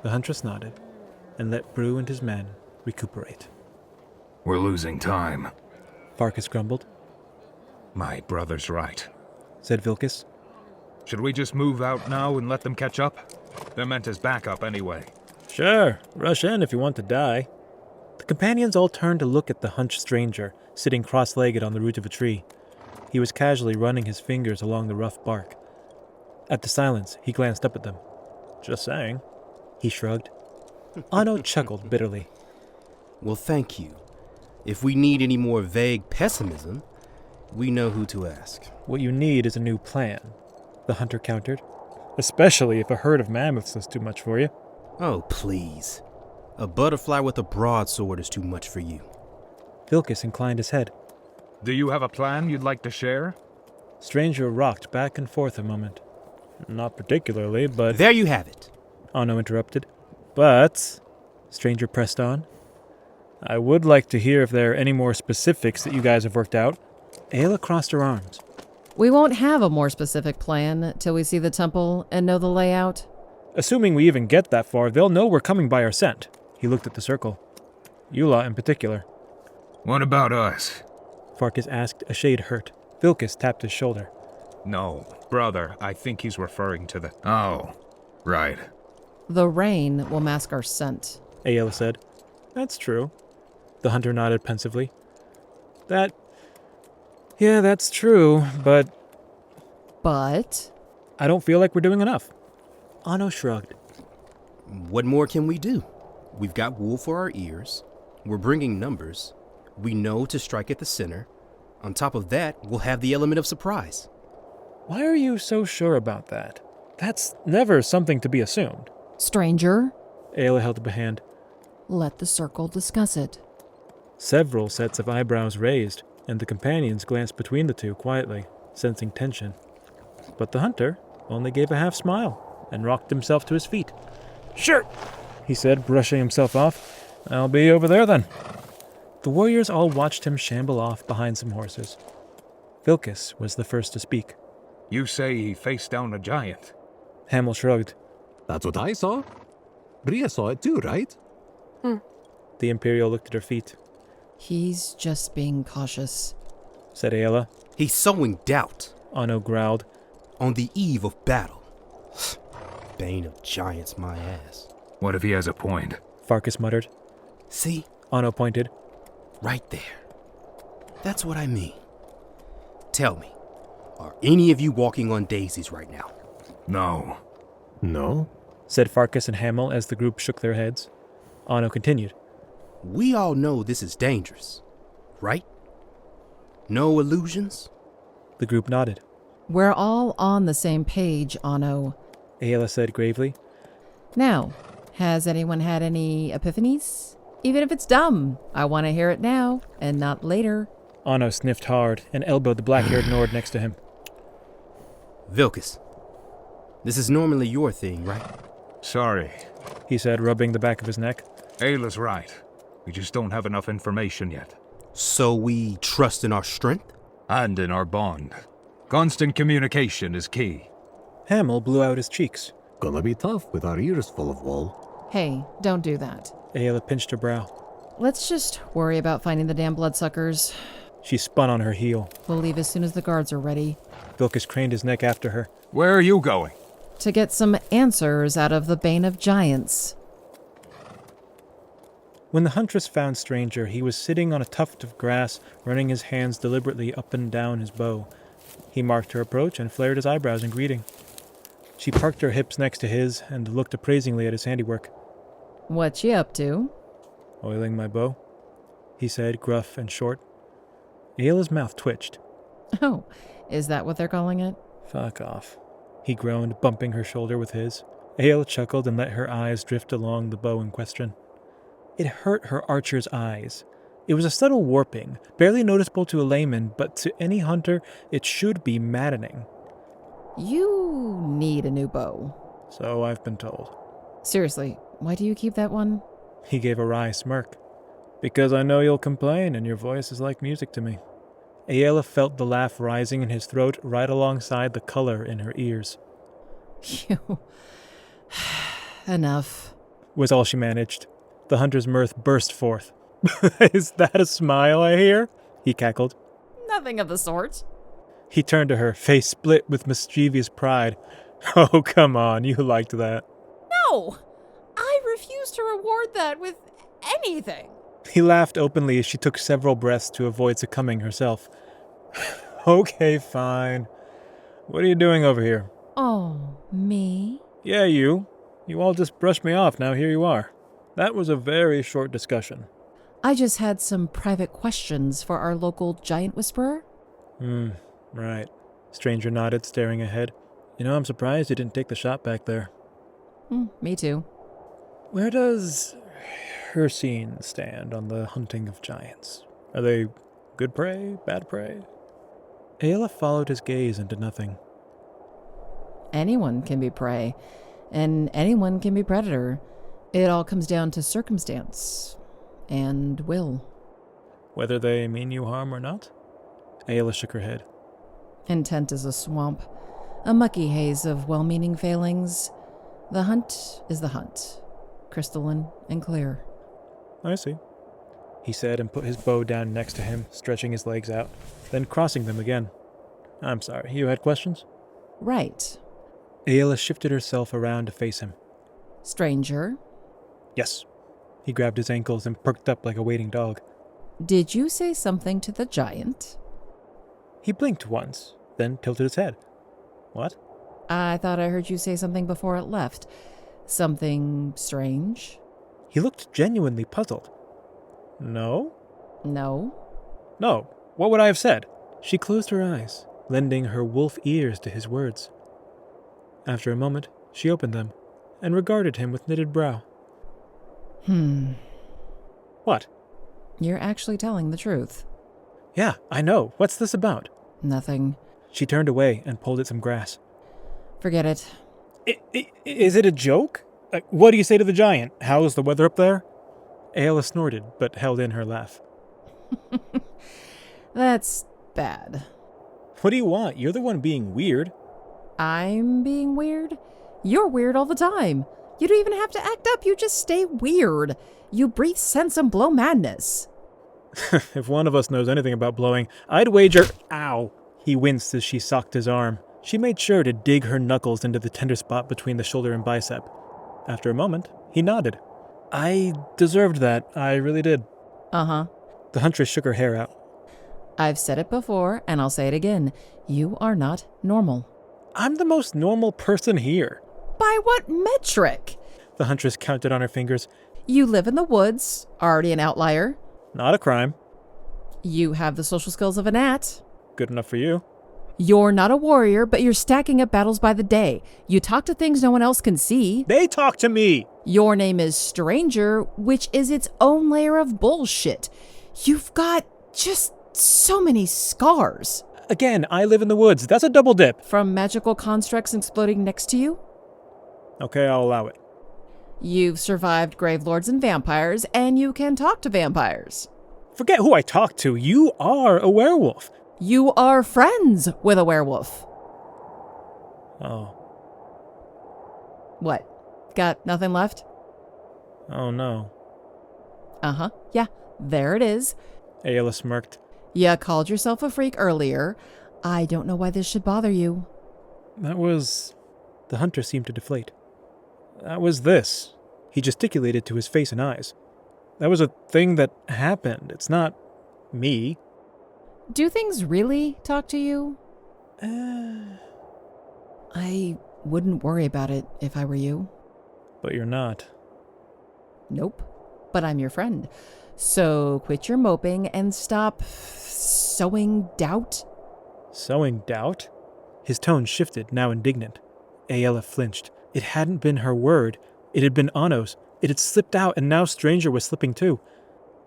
The huntress nodded and let Brew and his men recuperate. We're losing time. Farkus grumbled, My brother's right. said Vilkus. Should we just move out now and let them catch up? They're meant as backup anyway. Sure, rush in if you want to die. The companions all turned to look at the hunched stranger, sitting cross-legged on the root of a tree. He was casually running his fingers along the rough bark. At the silence, he glanced up at them. Just saying. He shrugged. Anno chuckled bitterly. Well, thank you. If we need any more vague pessimism, we know who to ask. What you need is a new plan, the hunter countered. Especially if a herd of mammoths is too much for you. Oh, please. A butterfly with a broadsword is too much for you. Vilkus inclined his head. Do you have a plan you'd like to share? Stranger rocked back and forth a moment. Not particularly, but... There you have it. Anno interrupted. But, Stranger pressed on, I would like to hear if there are any more specifics that you guys have worked out. Aela crossed her arms. We won't have a more specific plan till we see the temple and know the layout. Assuming we even get that far, they'll know we're coming by our scent. He looked at the circle. You lot in particular. What about us? Farkus asked, a shade hurt. Vilkus tapped his shoulder. No, brother, I think he's referring to the... Oh, right. The rain will mask our scent. Aela said. That's true. The hunter nodded pensively. Yeah, that's true, but... But? I don't feel like we're doing enough. Anno shrugged. What more can we do? We've got wool for our ears. We're bringing numbers. We know to strike at the center. On top of that, we'll have the element of surprise. Why are you so sure about that? That's never something to be assumed. Stranger? Aela held up a hand. Let the circle discuss it. Several sets of eyebrows raised, and the companions glanced between the two quietly, sensing tension. But the hunter only gave a half smile and rocked himself to his feet. Sure, he said, brushing himself off. I'll be over there then. The warriors all watched him shamble off behind some horses. Vilkus was the first to speak. You say he faced down a giant. Hamel shrugged. That's what I saw. Bria saw it too, right? The Imperial looked at her feet. He's just being cautious, said Aela. He's sowing doubt. Anno growled. On the eve of battle. Bane of giants, my ass. What if he has a point? Farkus muttered. See? Anno pointed. Right there. That's what I mean. Tell me, are any of you walking on daisies right now? No. No? Said Farkus and Hamel as the group shook their heads. Anno continued. We all know this is dangerous, right? No illusions? The group nodded. We're all on the same page, Anno. Aela said gravely. Now, has anyone had any epiphanies? Even if it's dumb, I want to hear it now, and not later. Anno sniffed hard and elbowed the black-haired Nord next to him. Vilkus, this is normally your thing, right? Sorry, he said, rubbing the back of his neck. Aela's right. We just don't have enough information yet. So we trust in our strength? And in our bond. Constant communication is key. Hamel blew out his cheeks. Gonna be tough with our ears full of wool. Hey, don't do that. Aela pinched her brow. Let's just worry about finding the damn bloodsuckers. She spun on her heel. We'll leave as soon as the guards are ready. Vilkus craned his neck after her. Where are you going? To get some answers out of the Bane of Giants. When the huntress found Stranger, he was sitting on a tuft of grass, running his hands deliberately up and down his bow. He marked her approach and flared his eyebrows in greeting. She parked her hips next to his and looked appraisingly at his handiwork. What you up to? Oiling my bow, he said, gruff and short. Aela's mouth twitched. Oh, is that what they're calling it? Fuck off, he groaned, bumping her shoulder with his. Aela chuckled and let her eyes drift along the bow in question. It hurt her archer's eyes. It was a subtle warping, barely noticeable to a layman, but to any hunter, it should be maddening. You need a new bow. So I've been told. Seriously, why do you keep that one? He gave a wry smirk. Because I know you'll complain, and your voice is like music to me. Aela felt the laugh rising in his throat right alongside the color in her ears. You... Enough. Was all she managed. The hunter's mirth burst forth. Is that a smile I hear? He cackled. Nothing of the sort. He turned to her, face split with mischievous pride. Oh, come on, you liked that. No! I refuse to reward that with anything. He laughed openly as she took several breaths to avoid succumbing herself. Okay, fine. What are you doing over here? Oh, me? Yeah, you. You all just brushed me off, now here you are. That was a very short discussion. I just had some private questions for our local giant whisperer. Right. Stranger nodded, staring ahead. You know, I'm surprised you didn't take the shot back there. Me too. Where does Hircine stand on the hunting of giants? Are they good prey, bad prey? Aela followed his gaze into nothing. Anyone can be prey, and anyone can be predator. It all comes down to circumstance and will. Whether they mean you harm or not? Aela shook her head. Intent is a swamp, a mucky haze of well-meaning failings. The hunt is the hunt, crystalline and clear. I see, he said and put his bow down next to him, stretching his legs out, then crossing them again. I'm sorry, you had questions? Right. Aela shifted herself around to face him. Stranger? Yes. He grabbed his ankles and perked up like a waiting dog. Did you say something to the giant? He blinked once, then tilted his head. What? I thought I heard you say something before it left. Something strange? He looked genuinely puzzled. No? No. No. What would I have said? She closed her eyes, lending her wolf ears to his words. After a moment, she opened them and regarded him with knitted brow. What? You're actually telling the truth. Yeah, I know. What's this about? Nothing. She turned away and pulled at some grass. Forget it. Is it a joke? What do you say to the giant? How's the weather up there? Aela snorted, but held in her laugh. That's bad. What do you want? You're the one being weird. I'm being weird? You're weird all the time. You don't even have to act up, you just stay weird. You breathe sense and blow madness. If one of us knows anything about blowing, I'd wager... Ow! He winced as she socked his arm. She made sure to dig her knuckles into the tender spot between the shoulder and bicep. After a moment, he nodded. I deserved that. I really did. Uh-huh. The huntress shook her hair out. I've said it before, and I'll say it again. You are not normal. I'm the most normal person here. By what metric? The huntress counted on her fingers. You live in the woods, already an outlier. Not a crime. You have the social skills of a gnat. Good enough for you. You're not a warrior, but you're stacking up battles by the day. You talk to things no one else can see. They talk to me! Your name is Stranger, which is its own layer of bullshit. You've got just so many scars. Again, I live in the woods. That's a double dip. From magical constructs exploding next to you? Okay, I'll allow it. You've survived grave lords and vampires, and you can talk to vampires. Forget who I talk to. You are a werewolf. You are friends with a werewolf. Oh. What? Got nothing left? Oh, no. Uh-huh. Yeah, there it is. Aela smirked. You called yourself a freak earlier. I don't know why this should bother you. That was... The hunter seemed to deflate. That was this. He gesticulated to his face and eyes. That was a thing that happened. It's not me. Do things really talk to you? I wouldn't worry about it if I were you. But you're not. Nope. But I'm your friend. So quit your moping and stop sowing doubt. Sowing doubt? His tone shifted, now indignant. Aela flinched. It hadn't been her word. It had been Anno's. It had slipped out, and now Stranger was slipping too.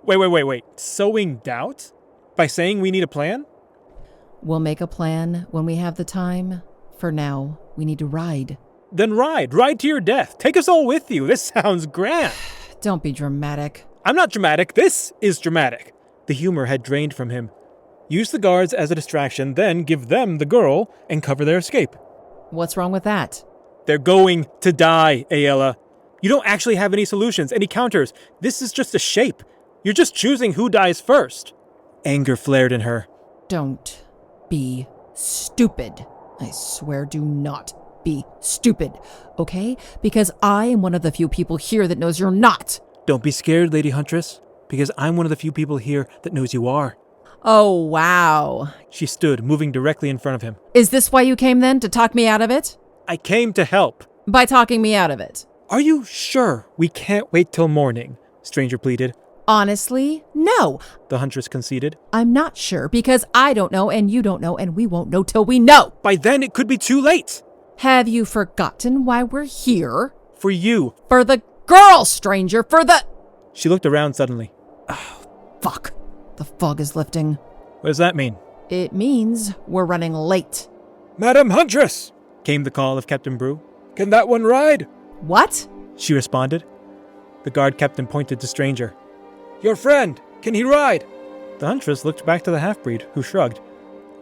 Wait. Sowing doubt? By saying we need a plan? We'll make a plan when we have the time. For now, we need to ride. Then ride. Ride to your death. Take us all with you. This sounds grand. Don't be dramatic. I'm not dramatic. This is dramatic. The humor had drained from him. Use the guards as a distraction, then give them the girl and cover their escape. What's wrong with that? They're going to die, Aela. You don't actually have any solutions, any counters. This is just a shape. You're just choosing who dies first. Anger flared in her. Don't be stupid. I swear, do not be stupid, okay? Because I am one of the few people here that knows you're not. Don't be scared, Lady Huntress, because I'm one of the few people here that knows you are. Oh, wow. She stood, moving directly in front of him. Is this why you came then, to talk me out of it? I came to help. By talking me out of it? Are you sure we can't wait till morning? Stranger pleaded. Honestly, no. The Huntress conceded. I'm not sure, because I don't know, and you don't know, and we won't know till we know. By then, it could be too late. Have you forgotten why we're here? For you. For the girl, stranger, for the... She looked around suddenly. Oh, fuck. The fog is lifting. What does that mean? It means we're running late. Madam Huntress! Came the call of Captain Brew. Can that one ride? What? She responded. The guard captain pointed to Stranger. Your friend, can he ride? The Huntress looked back to the half-breed, who shrugged.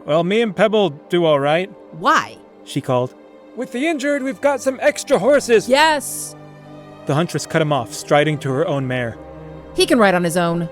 Well, me and Pebble do all right. Why? She called. With the injured, we've got some extra horses. Yes. The Huntress cut him off, striding to her own mare. He can ride on his own.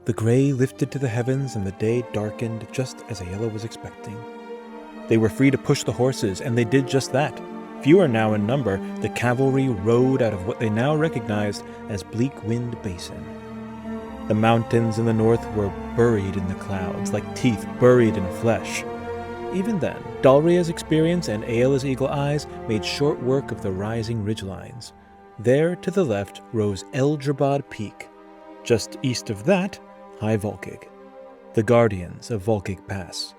The gray lifted to the heavens and the day darkened just as Aela was expecting. They were free to push the horses, and they did just that. Fewer now in number, the cavalry rode out of what they now recognized as Bleak Wind Basin. The mountains in the north were buried in the clouds, like teeth buried in flesh. Even then, Dalria's experience and Aela's eagle eyes made short work of the rising ridgelines. There, to the left, rose Eldribod Peak. Just east of that, High Volkig, the guardians of Volkig Pass.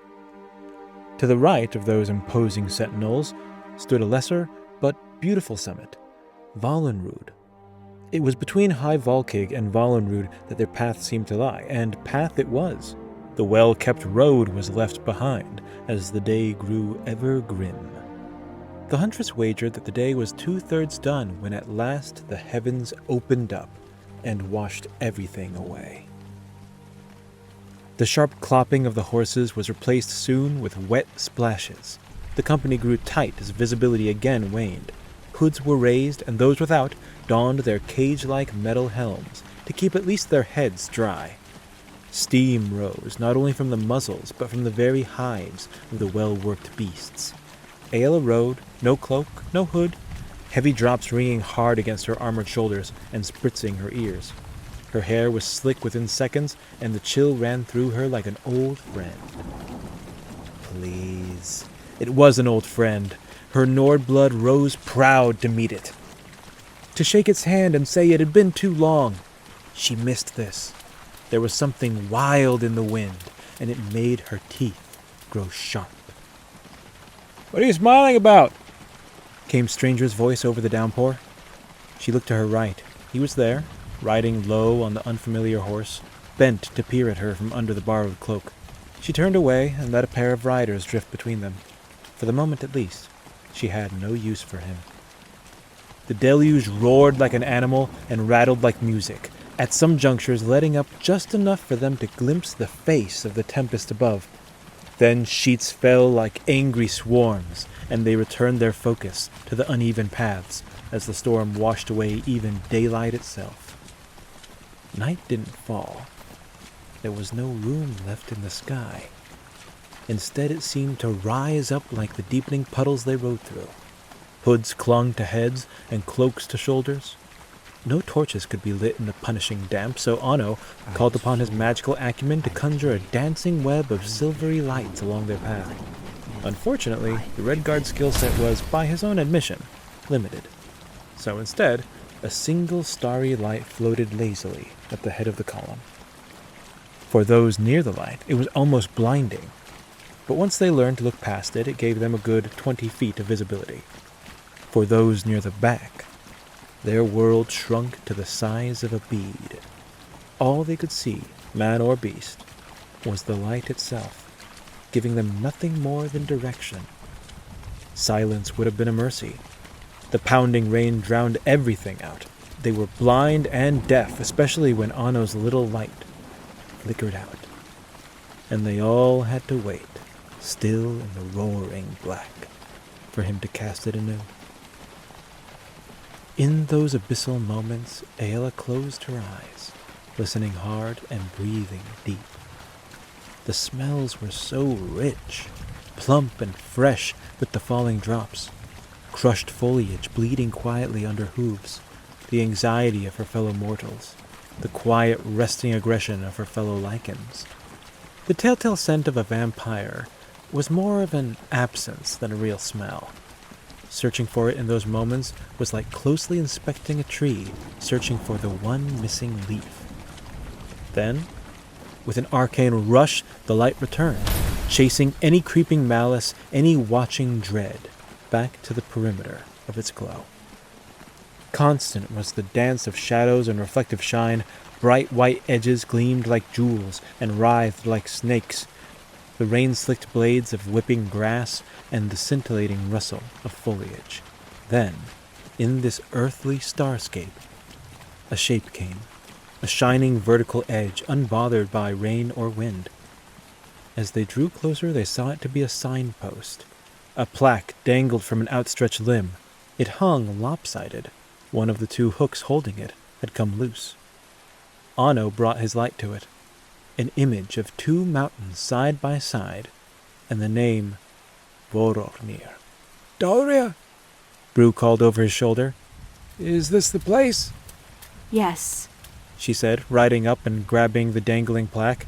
To the right of those imposing sentinels stood a lesser but beautiful summit, Valenrud. It was between High Volkig and Valenrud that their path seemed to lie, and path it was. The well-kept road was left behind as the day grew ever grim. The Huntress wagered that the day was 2/3 done when at last the heavens opened up and washed everything away. The sharp clopping of the horses was replaced soon with wet splashes. The company grew tight as visibility again waned. Hoods were raised, and those without donned their cage-like metal helms to keep at least their heads dry. Steam rose not only from the muzzles, but from the very hides of the well-worked beasts. Aela rode, no cloak, no hood, heavy drops ringing hard against her armored shoulders and spritzing her ears. Her hair was slick within seconds, and the chill ran through her like an old friend. Please. It was an old friend. Her Nord blood rose proud to meet it. To shake its hand and say it had been too long. She missed this. There was something wild in the wind, and it made her teeth grow sharp. What are you smiling about? Came Stranger's voice over the downpour. She looked to her right. He was there, riding low on the unfamiliar horse, bent to peer at her from under the borrowed cloak. She turned away and let a pair of riders drift between them. For the moment at least, she had no use for him. The deluge roared like an animal and rattled like music, at some junctures letting up just enough for them to glimpse the face of the tempest above. Then sheets fell like angry swarms, and they returned their focus to the uneven paths as the storm washed away even daylight itself. Night didn't fall. There was no room left in the sky. Instead, it seemed to rise up like the deepening puddles they rode through. Hoods clung to heads and cloaks to shoulders. No torches could be lit in the punishing damp, so Anno called upon his magical acumen to conjure a dancing web of silvery lights along their path. Unfortunately, the Redgaurd's skill set was, by his own admission, limited. So instead, a single starry light floated lazily at the head of the column. For those near the light, it was almost blinding. but once they learned to look past it, it gave them a good 20 feet of visibility. For those near the back, their world shrunk to the size of a bead. All they could see, man or beast, was the light itself, giving them nothing more than direction. Silence would have been a mercy. The pounding rain drowned everything out. They were blind and deaf, especially when Anno's little light flickered out. And they all had to wait, still in the roaring black, for him to cast it anew. In those abyssal moments, Aela closed her eyes, listening hard and breathing deep. The smells were so rich, plump and fresh with the falling drops, crushed foliage bleeding quietly under hooves, the anxiety of her fellow mortals, the quiet resting aggression of her fellow lichens. The telltale scent of a vampire was more of an absence than a real smell. Searching for it in those moments was like closely inspecting a tree, searching for the one missing leaf. Then, with an arcane rush, the light returned, chasing any creeping malice, any watching dread, back to the perimeter of its glow. Constant was the dance of shadows and reflective shine. Bright white edges gleamed like jewels and writhed like snakes. The rain-slicked blades of whipping grass and the scintillating rustle of foliage. Then, in this earthly starscape, a shape came, a shining vertical edge unbothered by rain or wind. As they drew closer, they saw it to be a signpost. A plaque dangled from an outstretched limb. It hung lopsided. One of the two hooks holding it had come loose. Anno brought his light to it. An image of two mountains side by side, and the name Vorornir. Dalria? Brew called over his shoulder. Is this the place? Yes, she said, riding up and grabbing the dangling plaque.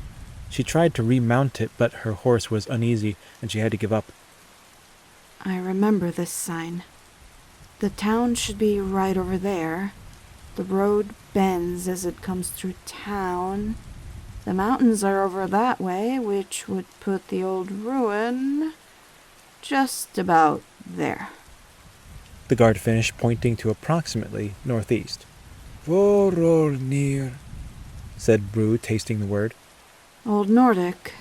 She tried to remount it, but her horse was uneasy, and she had to give up. I remember this sign. The town should be right over there. The road bends as it comes through town. The mountains are over that way, which would put the old ruin just about there. The guard finished, pointing to approximately northeast. Vorornir, said Brew, tasting the word. Old Nordic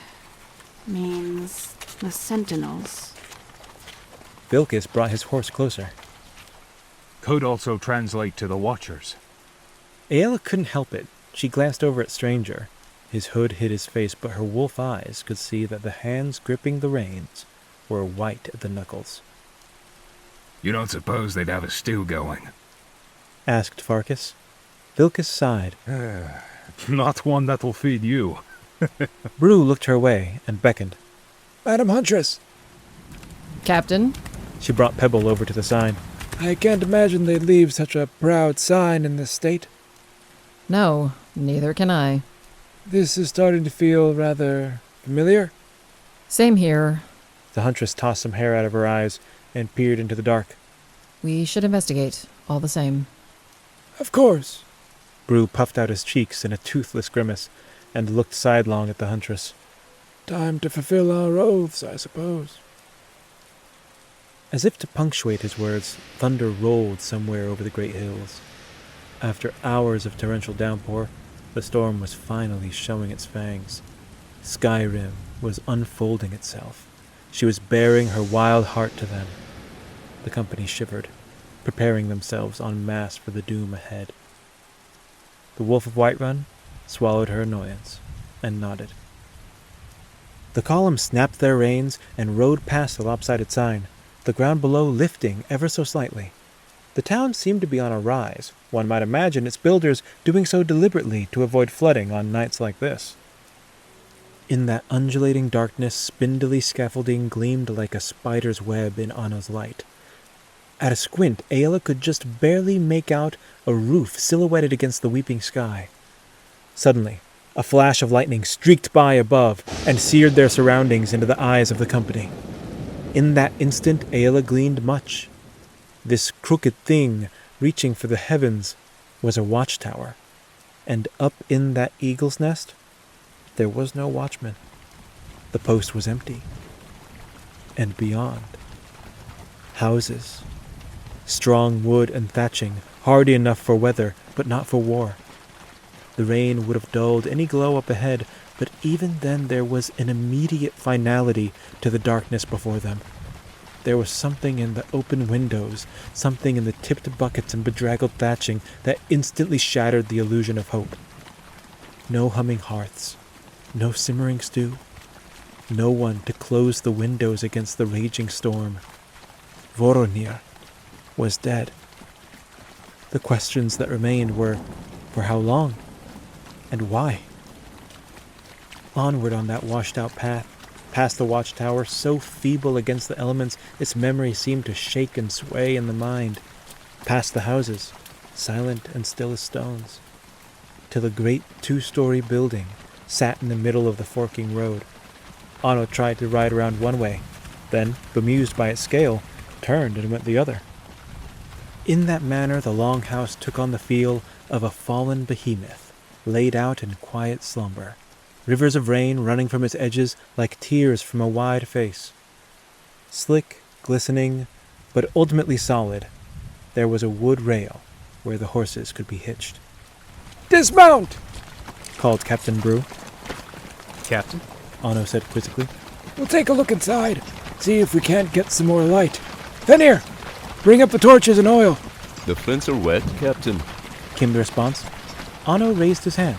means the sentinels. Vilkus brought his horse closer. Could also translate to the Watchers. Aela couldn't help it. She glanced over at Stranger. His hood hid his face, but her wolf eyes could see that the hands gripping the reins were white at the knuckles. You don't suppose they'd have a stew going? Asked Farkus. Vilkus sighed. Not one that'll feed you. Brew looked her way and beckoned. Madam Huntress! Captain? She brought Pebble over to the sign. I can't imagine they'd leave such a proud sign in this state. No, neither can I. This is starting to feel rather familiar. Same here. The Huntress tossed some hair out of her eyes and peered into the dark. We should investigate, all the same. Of course. Brew puffed out his cheeks in a toothless grimace and looked sidelong at the Huntress. Time to fulfill our oaths, I suppose. As if to punctuate his words, thunder rolled somewhere over the great hills. After hours of torrential downpour, the storm was finally showing its fangs. Skyrim was unfolding itself. She was baring her wild heart to them. The company shivered, preparing themselves en masse for the doom ahead. The Wolf of Whiterun swallowed her annoyance and nodded. The column snapped their reins and rode past the lopsided sign, the ground below lifting ever so slightly. The town seemed to be on a rise. One might imagine its builders doing so deliberately to avoid flooding on nights like this. In that undulating darkness, spindly scaffolding gleamed like a spider's web in Anno's light. At a squint, Aela could just barely make out a roof silhouetted against the weeping sky. Suddenly, a flash of lightning streaked by above and seared their surroundings into the eyes of the company. In that instant, Aela gleaned much. This crooked thing, reaching for the heavens, was a watchtower, and up in that eagle's nest, there was no watchman. The post was empty. and beyond. Houses. Strong wood and thatching, hardy enough for weather, but not for war. The rain would have dulled any glow up ahead, but even then there was an immediate finality to the darkness before them. There was something in the open windows, something in the tipped buckets and bedraggled thatching that instantly shattered the illusion of hope. No humming hearths, no simmering stew, no one to close the windows against the raging storm. Voronir was dead. The questions that remained were, for how long? And why? Onward on that washed-out path, past the watchtower, so feeble against the elements its memory seemed to shake and sway in the mind. Past the houses, silent and still as stones, till a great 2-story building sat in the middle of the forking road. Anno tried to ride around one way, then, bemused by its scale, turned and went the other. In that manner the long house took on the feel of a fallen behemoth, laid out in quiet slumber, rivers of rain running from its edges like tears from a wide face. Slick, glistening, but ultimately solid, there was a wood rail where the horses could be hitched. Dismount! Called Captain Brew. Captain? Anno said quizzically. We'll take a look inside, see if we can't get some more light. Fenhir, bring up the torches and oil. The flints are wet, Captain, came the response. Anno raised his hand.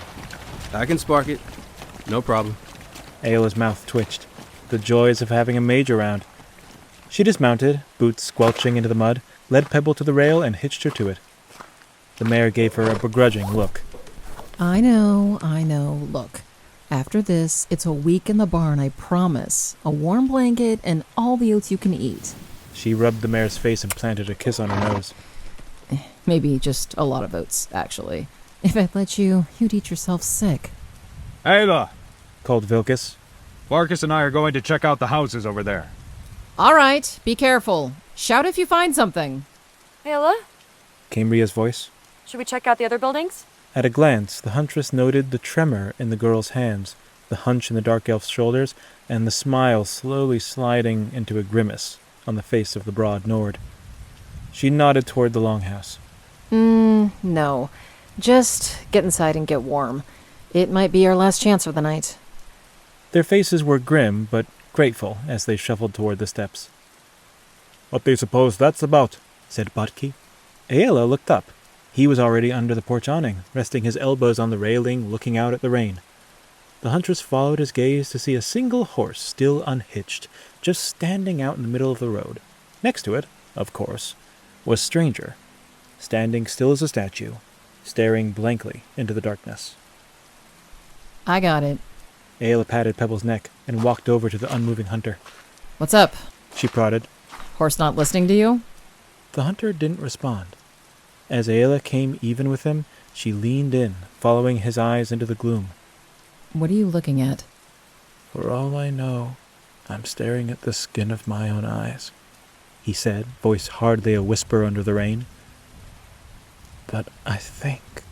I can spark it. No problem. Aela's mouth twitched. The joys of having a mage around. She dismounted, boots squelching into the mud, led Pebble to the rail and hitched her to it. The mare gave her a begrudging look. I know. Look, after this, it's a week in the barn, I promise. A warm blanket and all the oats you can eat. She rubbed the mare's face and planted a kiss on her nose. Maybe just a lot of oats, actually. If I'd let you, you'd eat yourself sick. Aela! Called Vilkus. Farkus and I are going to check out the houses over there. All right, be careful. Shout if you find something. Aela, Came Ria's voice. should we check out the other buildings? At a glance, the huntress noted the tremor in the girl's hands, the hunch in the dark elf's shoulders, and the smile slowly sliding into a grimace on the face of the broad Nord. She nodded toward the longhouse. No. Just get inside and get warm. It might be our last chance for the night. Their faces were grim, but grateful as they shuffled toward the steps. What do you suppose that's about? Said Botki. Aela looked up. He was already under the porch awning, resting his elbows on the railing, looking out at the rain. The huntress followed his gaze to see a single horse still unhitched, just standing out in the middle of the road. Next to it, of course, was Stranger, standing still as a statue, staring blankly into the darkness. I got it. Aela patted Pebble's neck and walked over to the unmoving hunter. What's up? She prodded. Horse not listening to you? The hunter didn't respond. As Aela came even with him, she leaned in, following his eyes into the gloom. What are you looking at? For all I know, I'm staring at the skin of my own eyes, he said, voice hardly a whisper under the rain. But I think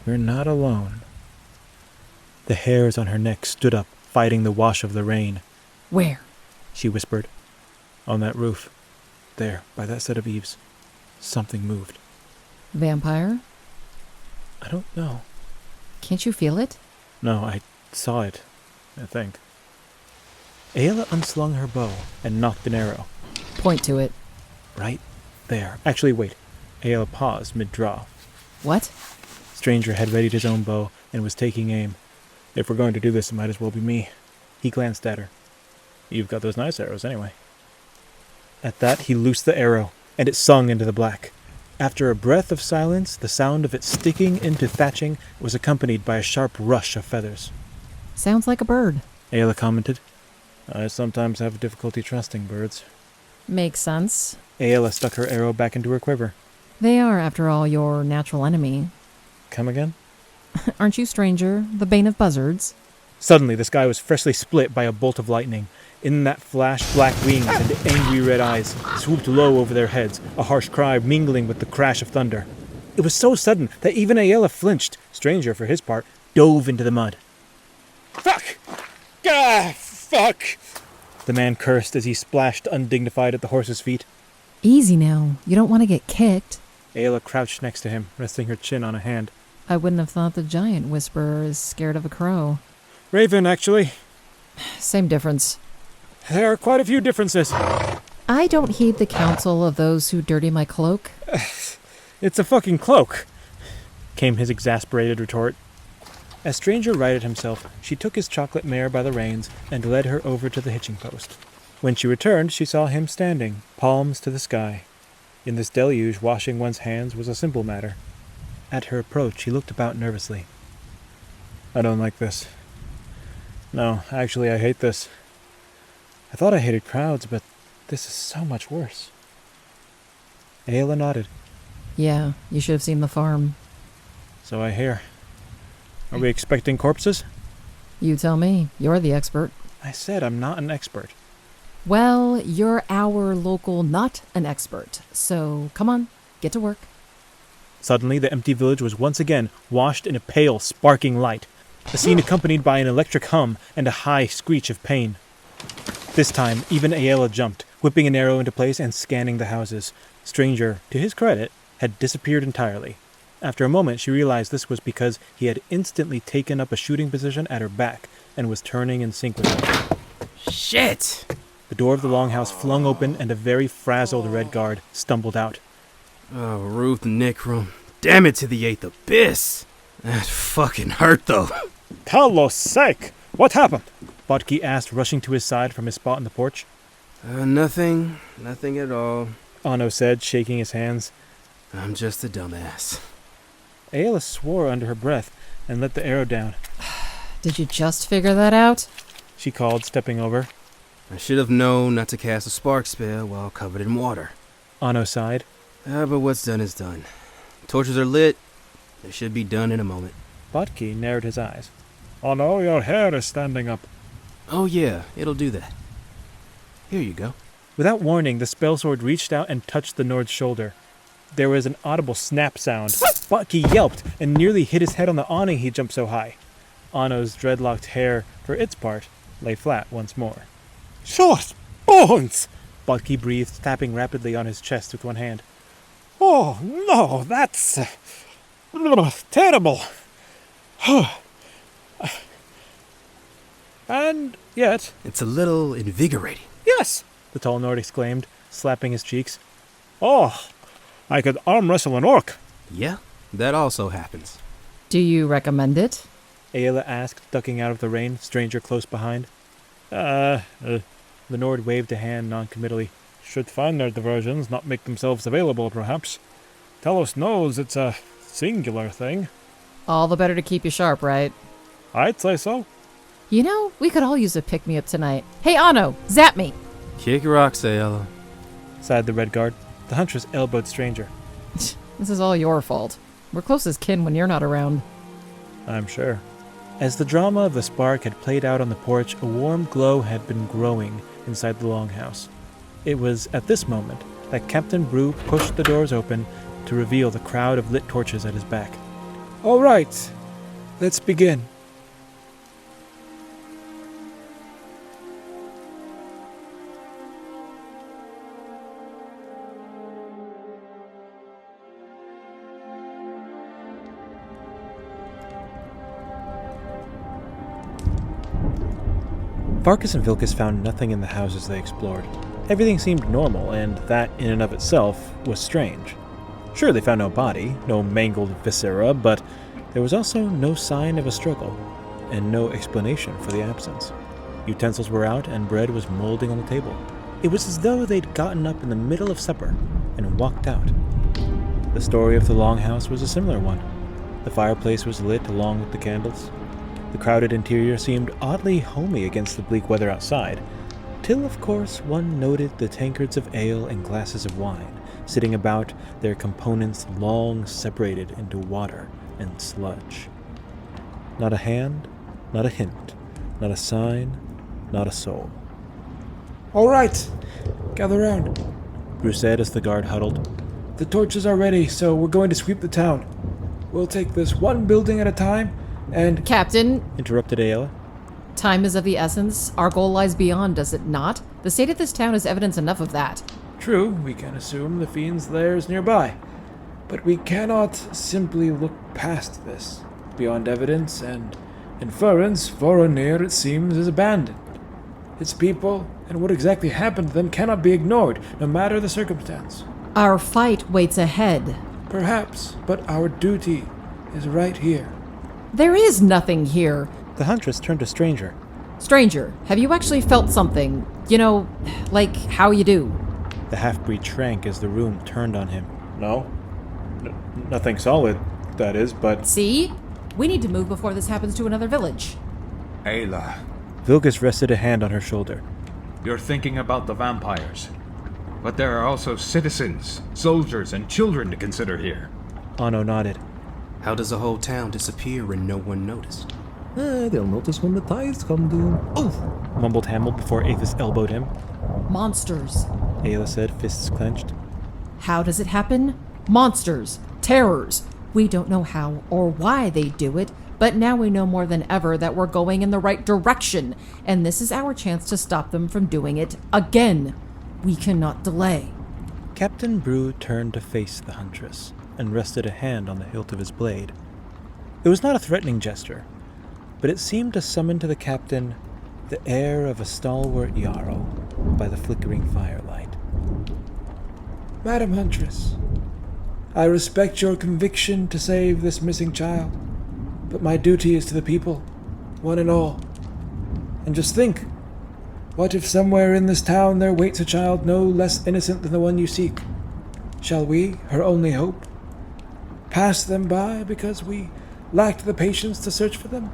we're not alone. The hairs on her neck stood up, fighting the wash of the rain. Where? She whispered. On that roof. There, by that set of eaves. Something moved. Vampire? I don't know. Can't you feel it? No, I saw it, I think. Aela unslung her bow and knocked an arrow. Point to it. Right there. Actually, wait. Aela paused mid-draw. What? Stranger had readied his own bow and was taking aim. If we're going to do this, it might as well be me. He glanced at her. You've got those nice arrows anyway. At that, he loosed the arrow, and it sung into the black. After a breath of silence, the sound of it sticking into thatching was accompanied by a sharp rush of feathers. Sounds like a bird. Aela commented. I sometimes have difficulty trusting birds. Makes sense. Aela stuck her arrow back into her quiver. They are, after all, your natural enemy. Come again? Aren't you Stranger, the bane of buzzards? Suddenly, the sky was freshly split by a bolt of lightning. In that flash, black wings and angry red eyes swooped low over their heads, a harsh cry mingling with the crash of thunder. It was so sudden that even Aela flinched. Stranger, for his part, dove into the mud. Fuck! Ah, fuck! The man cursed as he splashed undignified at the horse's feet. Easy now. You don't want to get kicked. Aela crouched next to him, resting her chin on a hand. I wouldn't have thought the giant whisperer is scared of a crow. Raven, actually. Same difference. There are quite a few differences. I don't heed the counsel of those who dirty my cloak. It's a fucking cloak, came his exasperated retort. As Stranger righted himself, she took his chocolate mare by the reins and led her over to the hitching post. When she returned, she saw him standing, palms to the sky. In this deluge, washing one's hands was a simple matter. At her approach, he looked about nervously. I don't like this. No, actually, I hate this. I thought I hated crowds, but this is so much worse. Aela nodded. Yeah, you should have seen the farm. So I hear. Are we expecting corpses? You tell me. You're the expert. I said I'm not an expert. Well, you're our local not an expert. So come on, get to work. Suddenly, the empty village was once again washed in a pale, sparking light. A scene accompanied by an electric hum and a high screech of pain. This time, even Aela jumped, whipping an arrow into place and scanning the houses. Stranger, to his credit, had disappeared entirely. After a moment, she realized this was because he had instantly taken up a shooting position at her back and was turning in sync with her. Shit! The door of the longhouse flung open and a very frazzled Redgaurd stumbled out. Oh, Ruth Nicrum. Damn it to the 8th Abyss! That fucking hurt, though. Talos sake! What happened? Botke asked, rushing to his side from his spot on the porch. Nothing. Nothing at all. Anno said, shaking his hands. I'm just a dumbass. Aela swore under her breath and let the arrow down. Did you just figure that out? She called, stepping over. I should have known not to cast a spark spell while covered in water. Anno sighed. But what's done is done. Torches are lit. They should be done in a moment. Botke narrowed his eyes. Anno, your hair is standing up. Oh yeah, it'll do that. Here you go. Without warning, the spell sword reached out and touched the Nord's shoulder. There was an audible snap sound. Botke yelped and nearly hit his head on the awning he jumped so high. Anno's dreadlocked hair, for its part, lay flat once more. Short bones! Botke breathed, tapping rapidly on his chest with one hand. Oh, no, that's terrible. And yet... It's a little invigorating. Yes, the tall Nord exclaimed, slapping his cheeks. Oh, I could arm wrestle an orc. Yeah, that also happens. Do you recommend it? Aela asked, ducking out of the rain, Stranger close behind. The Nord waved a hand noncommittally. Should find their diversions not make themselves available, perhaps. Talos knows it's a singular thing. All the better to keep you sharp, right? I'd say so. You know, we could all use a pick-me-up tonight. Hey, Anno, zap me! Kick rocks, Aela. Sighed the Redgaurd. The huntress elbowed Stranger. This is all your fault. We're close as kin when you're not around. I'm sure. As the drama of the spark had played out on the porch, a warm glow had been growing inside the longhouse. It was at this moment that Captain Brew pushed the doors open to reveal the crowd of lit torches at his back. All right, let's begin. Farkus and Vilkus found nothing in the houses they explored. Everything seemed normal, and that, in and of itself, was strange. Sure, they found no body, no mangled viscera, but there was also no sign of a struggle, and no explanation for the absence. Utensils were out, and bread was molding on the table. It was as though they'd gotten up in the middle of supper and walked out. The story of the longhouse was a similar one. The fireplace was lit along with the candles. The crowded interior seemed oddly homey against the bleak weather outside, till of course one noted the tankards of ale and glasses of wine sitting about, their components long separated into water and sludge. Not a hand, not a hint, not a sign, not a soul. All right, gather round, Brew said as the guard huddled. The torches are ready, so we're going to sweep the town. We'll take this one building at a time, and... Captain! Interrupted Aela. Time is of the essence. Our goal lies beyond, does it not? The state of this town is evidence enough of that. True, we can assume the fiend's lair is nearby. But we cannot simply look past this. Beyond evidence and inference, far or near, it seems, is abandoned. Its people and what exactly happened to them cannot be ignored, no matter the circumstance. Our fight waits ahead. Perhaps, but our duty is right here. There is nothing here. The huntress turned to Stranger. Stranger, have you actually felt something? You know, like how you do? The half-breed shrank as the room turned on him. No. Nothing solid, that is, but... See? We need to move before this happens to another village. Aela, Vilkus rested a hand on her shoulder. you're thinking about the vampires. But there are also citizens, soldiers, and children to consider here. Anno nodded. How does a whole town disappear and no one noticed? They'll notice when the tides come due. Oh! Mumbled Hamel before Aethys elbowed him. Monsters. Aela said, fists clenched. How does it happen? Monsters. Terrors. We don't know how or why they do it, but now we know more than ever that we're going in the right direction, and this is our chance to stop them from doing it again. We cannot delay. Captain Brew turned to face the huntress and rested a hand on the hilt of his blade. It was not a threatening gesture, but it seemed to summon to the captain the air of a stalwart Jarl by the flickering firelight. Madam Huntress, I respect your conviction to save this missing child, but my duty is to the people, one and all. And just think, what if somewhere in this town there waits a child no less innocent than the one you seek? Shall we, her only hope, pass them by because we lacked the patience to search for them?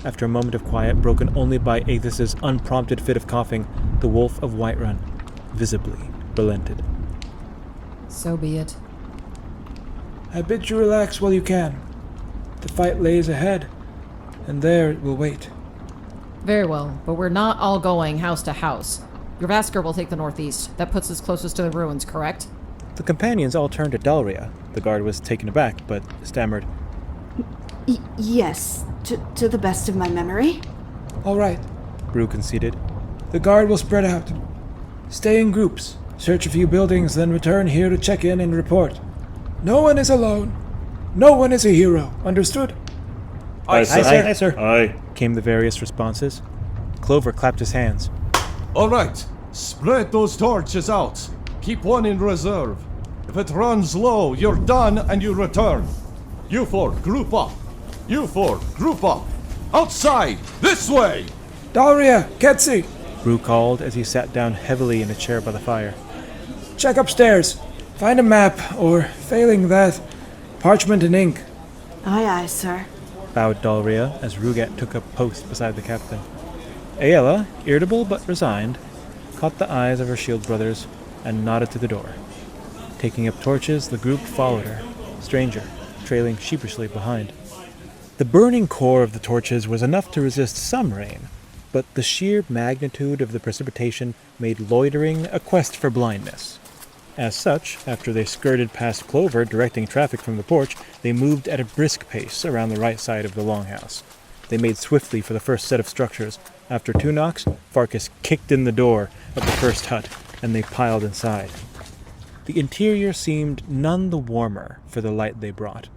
After a moment of quiet, broken only by Aethys's unprompted fit of coughing, the wolf of Whiterun visibly relented. So be it. I bid you relax while you can. The fight lays ahead, and there it will wait. Very well, but we're not all going house to house. Gravascar will take the northeast. That puts us closest to the ruins, correct? The companions all turned to Dalria. The guard was taken aback, but stammered. Yes, to the best of my memory. All right, Brew conceded. the guard will spread out. Stay in groups, search a few buildings, then return here to check in and report. No one is alone. No one is a hero. Understood? Aye, sir. Aye, sir. Aye, came the various responses. Clover clapped his hands. All right, spread those torches out. Keep one in reserve. If it runs low, you're done and you return. You four, group up. You four, group up. Outside, this way! Dalria, Ketsi, Brew called as he sat down heavily in a chair by the fire. check upstairs. Find a map, or, failing that, parchment and ink. Aye, aye, sir. Bowed Dalria as Rugat took up post beside the captain. Aela, irritable but resigned, caught the eyes of her shield brothers and nodded to the door. Taking up torches, the group followed her, Stranger trailing sheepishly behind. The burning core of the torches was enough to resist some rain, but the sheer magnitude of the precipitation made loitering a quest for blindness. As such, after they skirted past Clover, directing traffic from the porch, they moved at a brisk pace around the right side of the longhouse. They made swiftly for the first set of structures. After 2 knocks, Farkus kicked in the door of the first hut, and they piled inside. The interior seemed none the warmer for the light they brought.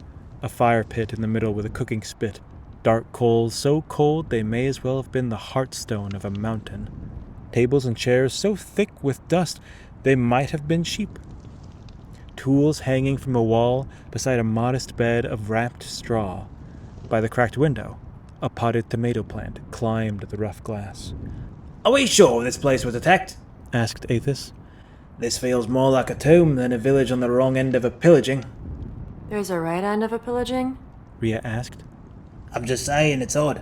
A fire pit in the middle with a cooking spit. Dark coals so cold they may as well have been the heartstone of a mountain. Tables and chairs so thick with dust they might have been sheep. Tools hanging from a wall beside a modest bed of wrapped straw. By the cracked window, a potted tomato plant climbed the rough glass. Are we sure this place was attacked? Asked Aethys. This feels more like a tomb than a village on the wrong end of a pillaging. There's a right end of a pillaging? Rhea asked. I'm just saying, it's odd.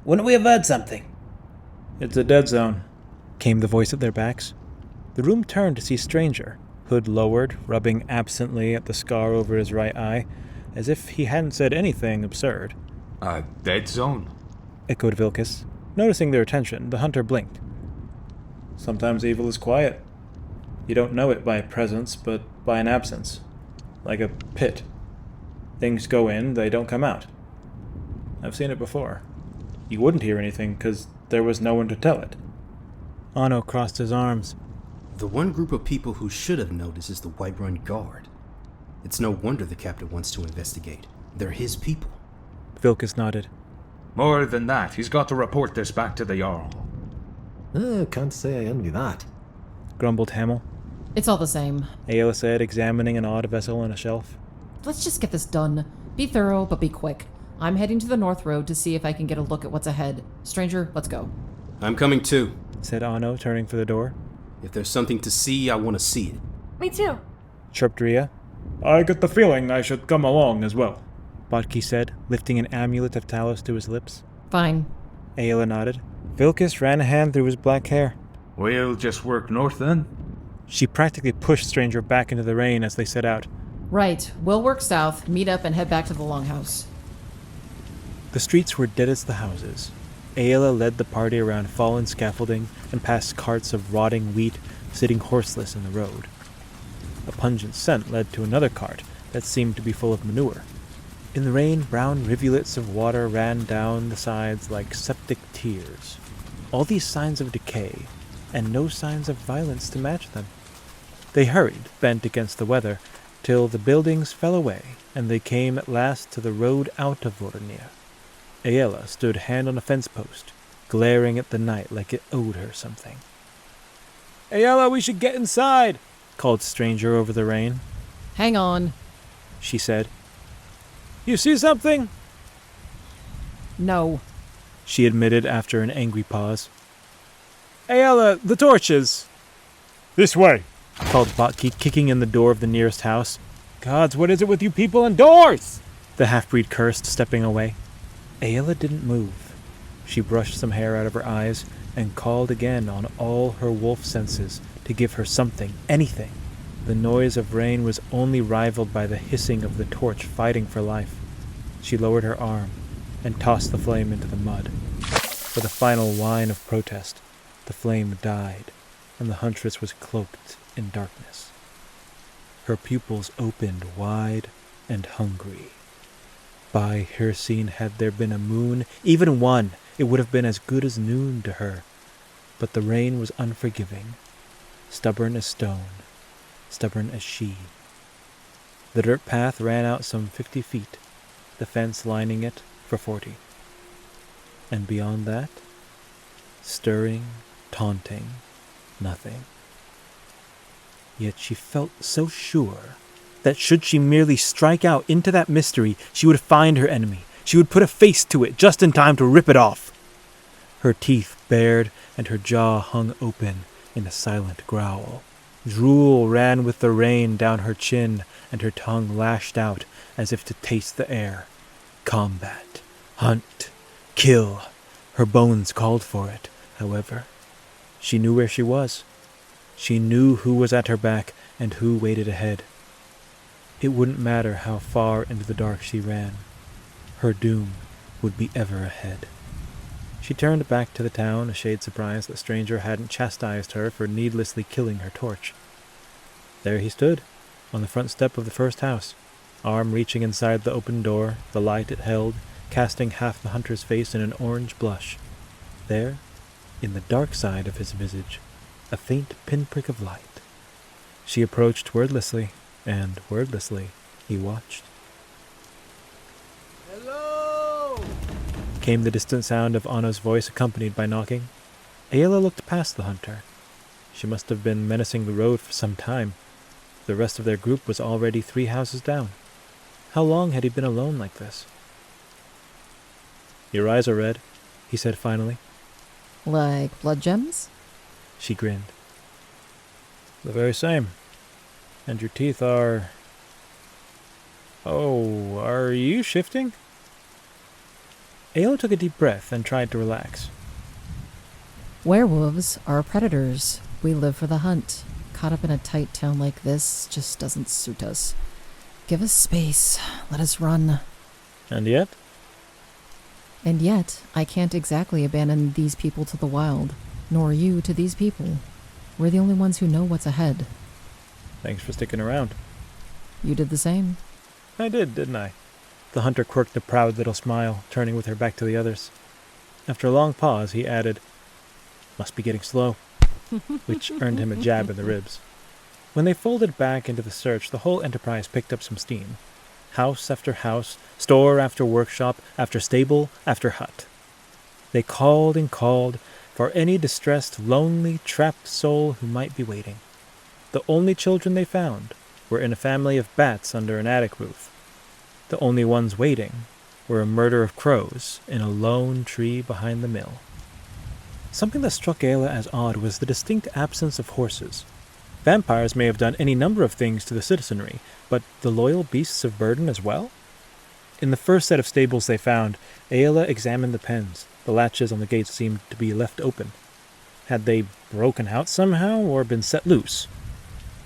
Wouldn't we have heard something? It's a dead zone, came the voice at their backs. The room turned to see Stranger, hood lowered, rubbing absently at the scar over his right eye, as if he hadn't said anything absurd. A dead zone? Echoed Vilkus. Noticing their attention, the hunter blinked. Sometimes evil is quiet. You don't know it by presence, but by an absence. Like a pit. Things go in, they don't come out. I've seen it before. You wouldn't hear anything, because there was no one to tell it. Anno crossed his arms. The one group of people who should have noticed is the Whiterun Guard. It's no wonder the captain wants to investigate. They're his people. Vilkus nodded. More than that, he's got to report this back to the Jarl. Can't say I envy that. Grumbled Hamel. It's all the same. Aela said, examining an odd vessel on a shelf. Let's just get this done. Be thorough, but be quick. I'm heading to the North Road to see if I can get a look at what's ahead. Stranger, let's go. I'm coming too, said Anno, turning for the door. If there's something to see, I want to see it. Me too. Chirped Rhea. I get the feeling I should come along as well, Botki said, lifting an amulet of Talos to his lips. Fine. Aela nodded. Vilkus ran a hand through his black hair. We'll just work north then. She practically pushed Stranger back into the rain as they set out. Right. We'll work south, meet up, and head back to the Longhouse. The streets were dead as the houses. Aela led the party around fallen scaffolding and past carts of rotting wheat sitting horseless in the road. A pungent scent led to another cart that seemed to be full of manure. In the rain, brown rivulets of water ran down the sides like septic tears. All these signs of decay, and no signs of violence to match them. They hurried, bent against the weather, till the buildings fell away, and they came at last to the road out of Vornia. Aela stood hand on a fence post, glaring at the night like it owed her something. Aela, we should get inside, called Stranger over the rain. Hang on, she said. You see something? No, she admitted after an angry pause. Aela, the torches. This way, called Botki, kicking in the door of the nearest house. Gods, what is it with you people indoors? The half-breed cursed, stepping away. Aela didn't move. She brushed some hair out of her eyes and called again on all her wolf senses to give her something, anything. The noise of rain was only rivaled by the hissing of the torch fighting for life. She lowered her arm and tossed the flame into the mud. With a final whine of protest, the flame died, and the huntress was cloaked in darkness. Her pupils opened wide and hungry. By Hircine, had there been a moon, even one, it would have been as good as noon to her. But the rain was unforgiving, stubborn as stone, stubborn as she. The dirt path ran out some 50 feet, the fence lining it for 40. And beyond that, stirring, taunting, nothing. Yet she felt so sure that should she merely strike out into that mystery, she would find her enemy. She would put a face to it just in time to rip it off. Her teeth bared and her jaw hung open in a silent growl. Drool ran with the rain down her chin, and her tongue lashed out as if to taste the air. Combat, hunt, kill. Her bones called for it, however. She knew where she was. She knew who was at her back and who waited ahead. It wouldn't matter how far into the dark she ran. Her doom would be ever ahead. She turned back to the town, a shade surprised that Stranger hadn't chastised her for needlessly killing her torch. There he stood, on the front step of the first house, arm reaching inside the open door, the light it held, casting half the hunter's face in an orange blush. There, in the dark side of his visage, a faint pinprick of light. She approached wordlessly, and wordlessly he watched. Hello! Came the distant sound of Anno's voice, accompanied by knocking. Aela looked past the hunter. She must have been menacing the road for some time. The rest of their group was already 3 houses down. How long had he been alone like this? Your eyes are red, he said finally. Like blood gems? She grinned. The very same. And your teeth are... Oh, are you shifting? Aela took a deep breath and tried to relax. Werewolves are predators. We live for the hunt. Caught up in a tight town like this just doesn't suit us. Give us space. Let us run. And yet? And yet, I can't exactly abandon these people to the wild, nor you to these people. We're the only ones who know what's ahead. Thanks for sticking around. You did the same. I did, didn't I? The hunter quirked a proud little smile, turning with her back to the others. After a long pause, he added, "Must be getting slow," which earned him a jab in the ribs. When they folded back into the search, the whole enterprise picked up some steam. House after house, store after workshop, after stable after hut. They called and called for any distressed, lonely, trapped soul who might be waiting. The only children they found were in a family of bats under an attic roof. The only ones waiting were a murder of crows in a lone tree behind the mill. Something that struck Aela as odd was the distinct absence of horses. Vampires may have done any number of things to the citizenry, but the loyal beasts of burden as well? In the first set of stables they found, Aela examined the pens. The latches on the gates seemed to be left open. Had they broken out somehow, or been set loose?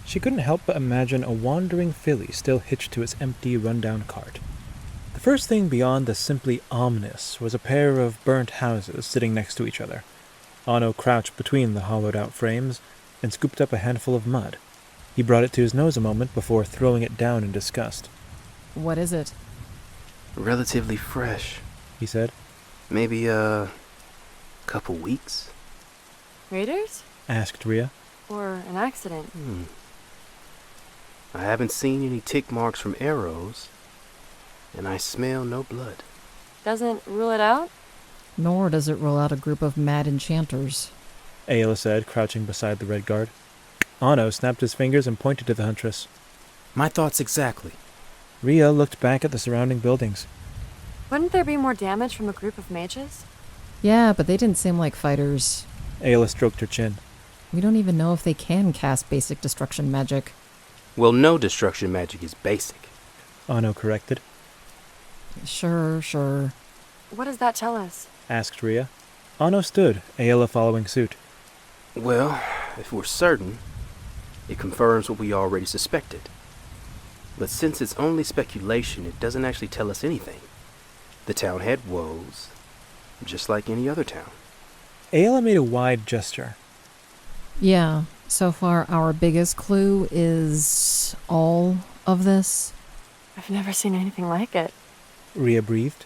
She couldn't help but imagine a wandering filly still hitched to its empty, run-down cart. The first thing beyond the simply ominous was a pair of burnt houses sitting next to each other. Anno crouched between the hollowed-out frames and scooped up a handful of mud. He brought it to his nose a moment before throwing it down in disgust. What is it? Relatively fresh, he said. Maybe couple weeks? Raiders? Asked Rhea. Or an accident? I haven't seen any tick marks from arrows, and I smell no blood. Doesn't rule it out? Nor does it rule out a group of mad enchanters, Aela said, crouching beside the Redgaurd. Anno snapped his fingers and pointed to the huntress. My thoughts exactly. Rhea looked back at the surrounding buildings. Wouldn't there be more damage from a group of mages? Yeah, but they didn't seem like fighters. Aela stroked her chin. We don't even know if they can cast basic destruction magic. Well, no destruction magic is basic, Anno corrected. Sure. What does that tell us? Asked Rhea. Anno stood, Aela following suit. Well, if we're certain, it confirms what we already suspected. But since it's only speculation, it doesn't actually tell us anything. The town had woes, just like any other town. Aela made a wide gesture. Yeah, so far our biggest clue is all of this. I've never seen anything like it. Rhea breathed.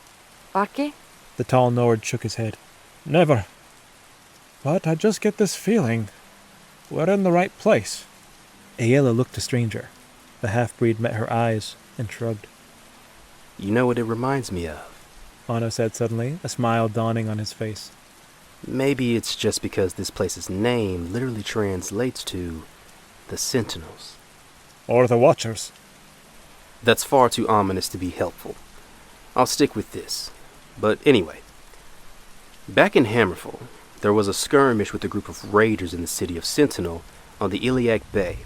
Baki? The tall Nord shook his head. Never. But I just get this feeling we're in the right place. Aela looked a stranger. The half-breed met her eyes and shrugged. You know what it reminds me of? Anno said suddenly, a smile dawning on his face. Maybe it's just because this place's name literally translates to the Sentinels. Or the Watchers. That's far too ominous to be helpful. I'll stick with this. But anyway, back in Hammerfall, there was a skirmish with a group of raiders in the city of Sentinel on the Iliac Bay.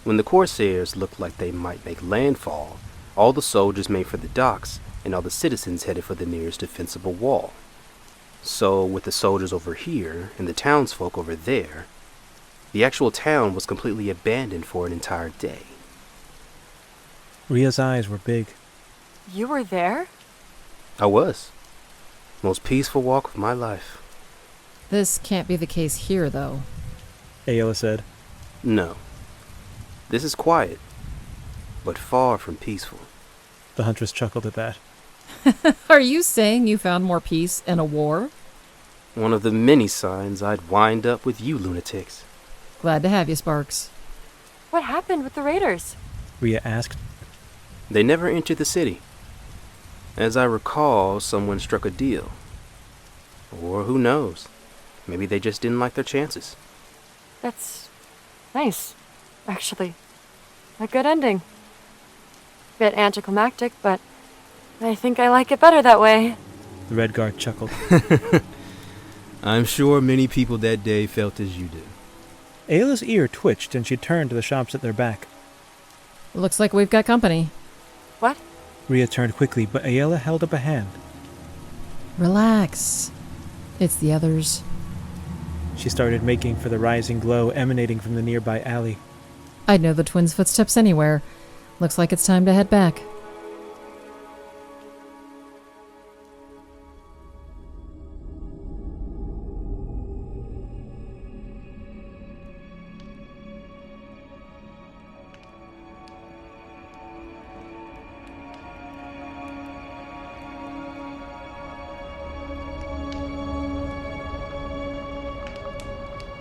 When the Corsairs looked like they might make landfall, all the soldiers made for the docks, and all the citizens headed for the nearest defensible wall. So, with the soldiers over here, and the townsfolk over there, the actual town was completely abandoned for an entire day. Rhea's eyes were big. You were there? I was. Most peaceful walk of my life. This can't be the case here, though, Aela said. No. This is quiet, but far from peaceful. The huntress chuckled at that. Are you saying you found more peace in a war? One of the many signs I'd wind up with you lunatics. Glad to have you, Sparks. What happened with the raiders? Rhea asked. They never entered the city. As I recall, someone struck a deal. Or who knows? Maybe they just didn't like their chances. That's nice, actually. A good ending. Bit anticlimactic, but I think I like it better that way. The Redgaurd chuckled. I'm sure many people that day felt as you do. Aela's ear twitched and she turned to the shops at their back. Looks like we've got company. What? Rhea turned quickly, but Aela held up a hand. Relax. It's the others. She started making for the rising glow emanating from the nearby alley. I'd know the twins' footsteps anywhere. Looks like it's time to head back.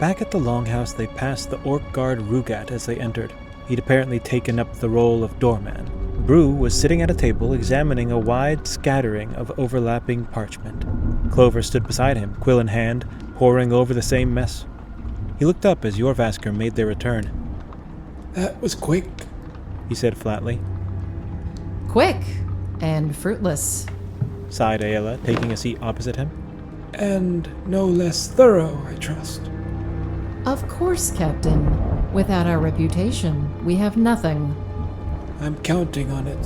Back at the longhouse, they passed the orc guard Rugat as they entered. He'd apparently taken up the role of doorman. Brew was sitting at a table examining a wide scattering of overlapping parchment. Clover stood beside him, quill in hand, poring over the same mess. He looked up as Jorvaskr made their return. That was quick, he said flatly. Quick and fruitless, sighed Aela, taking a seat opposite him. And no less thorough, I trust. Of course, Captain. Without our reputation, we have nothing. I'm counting on it.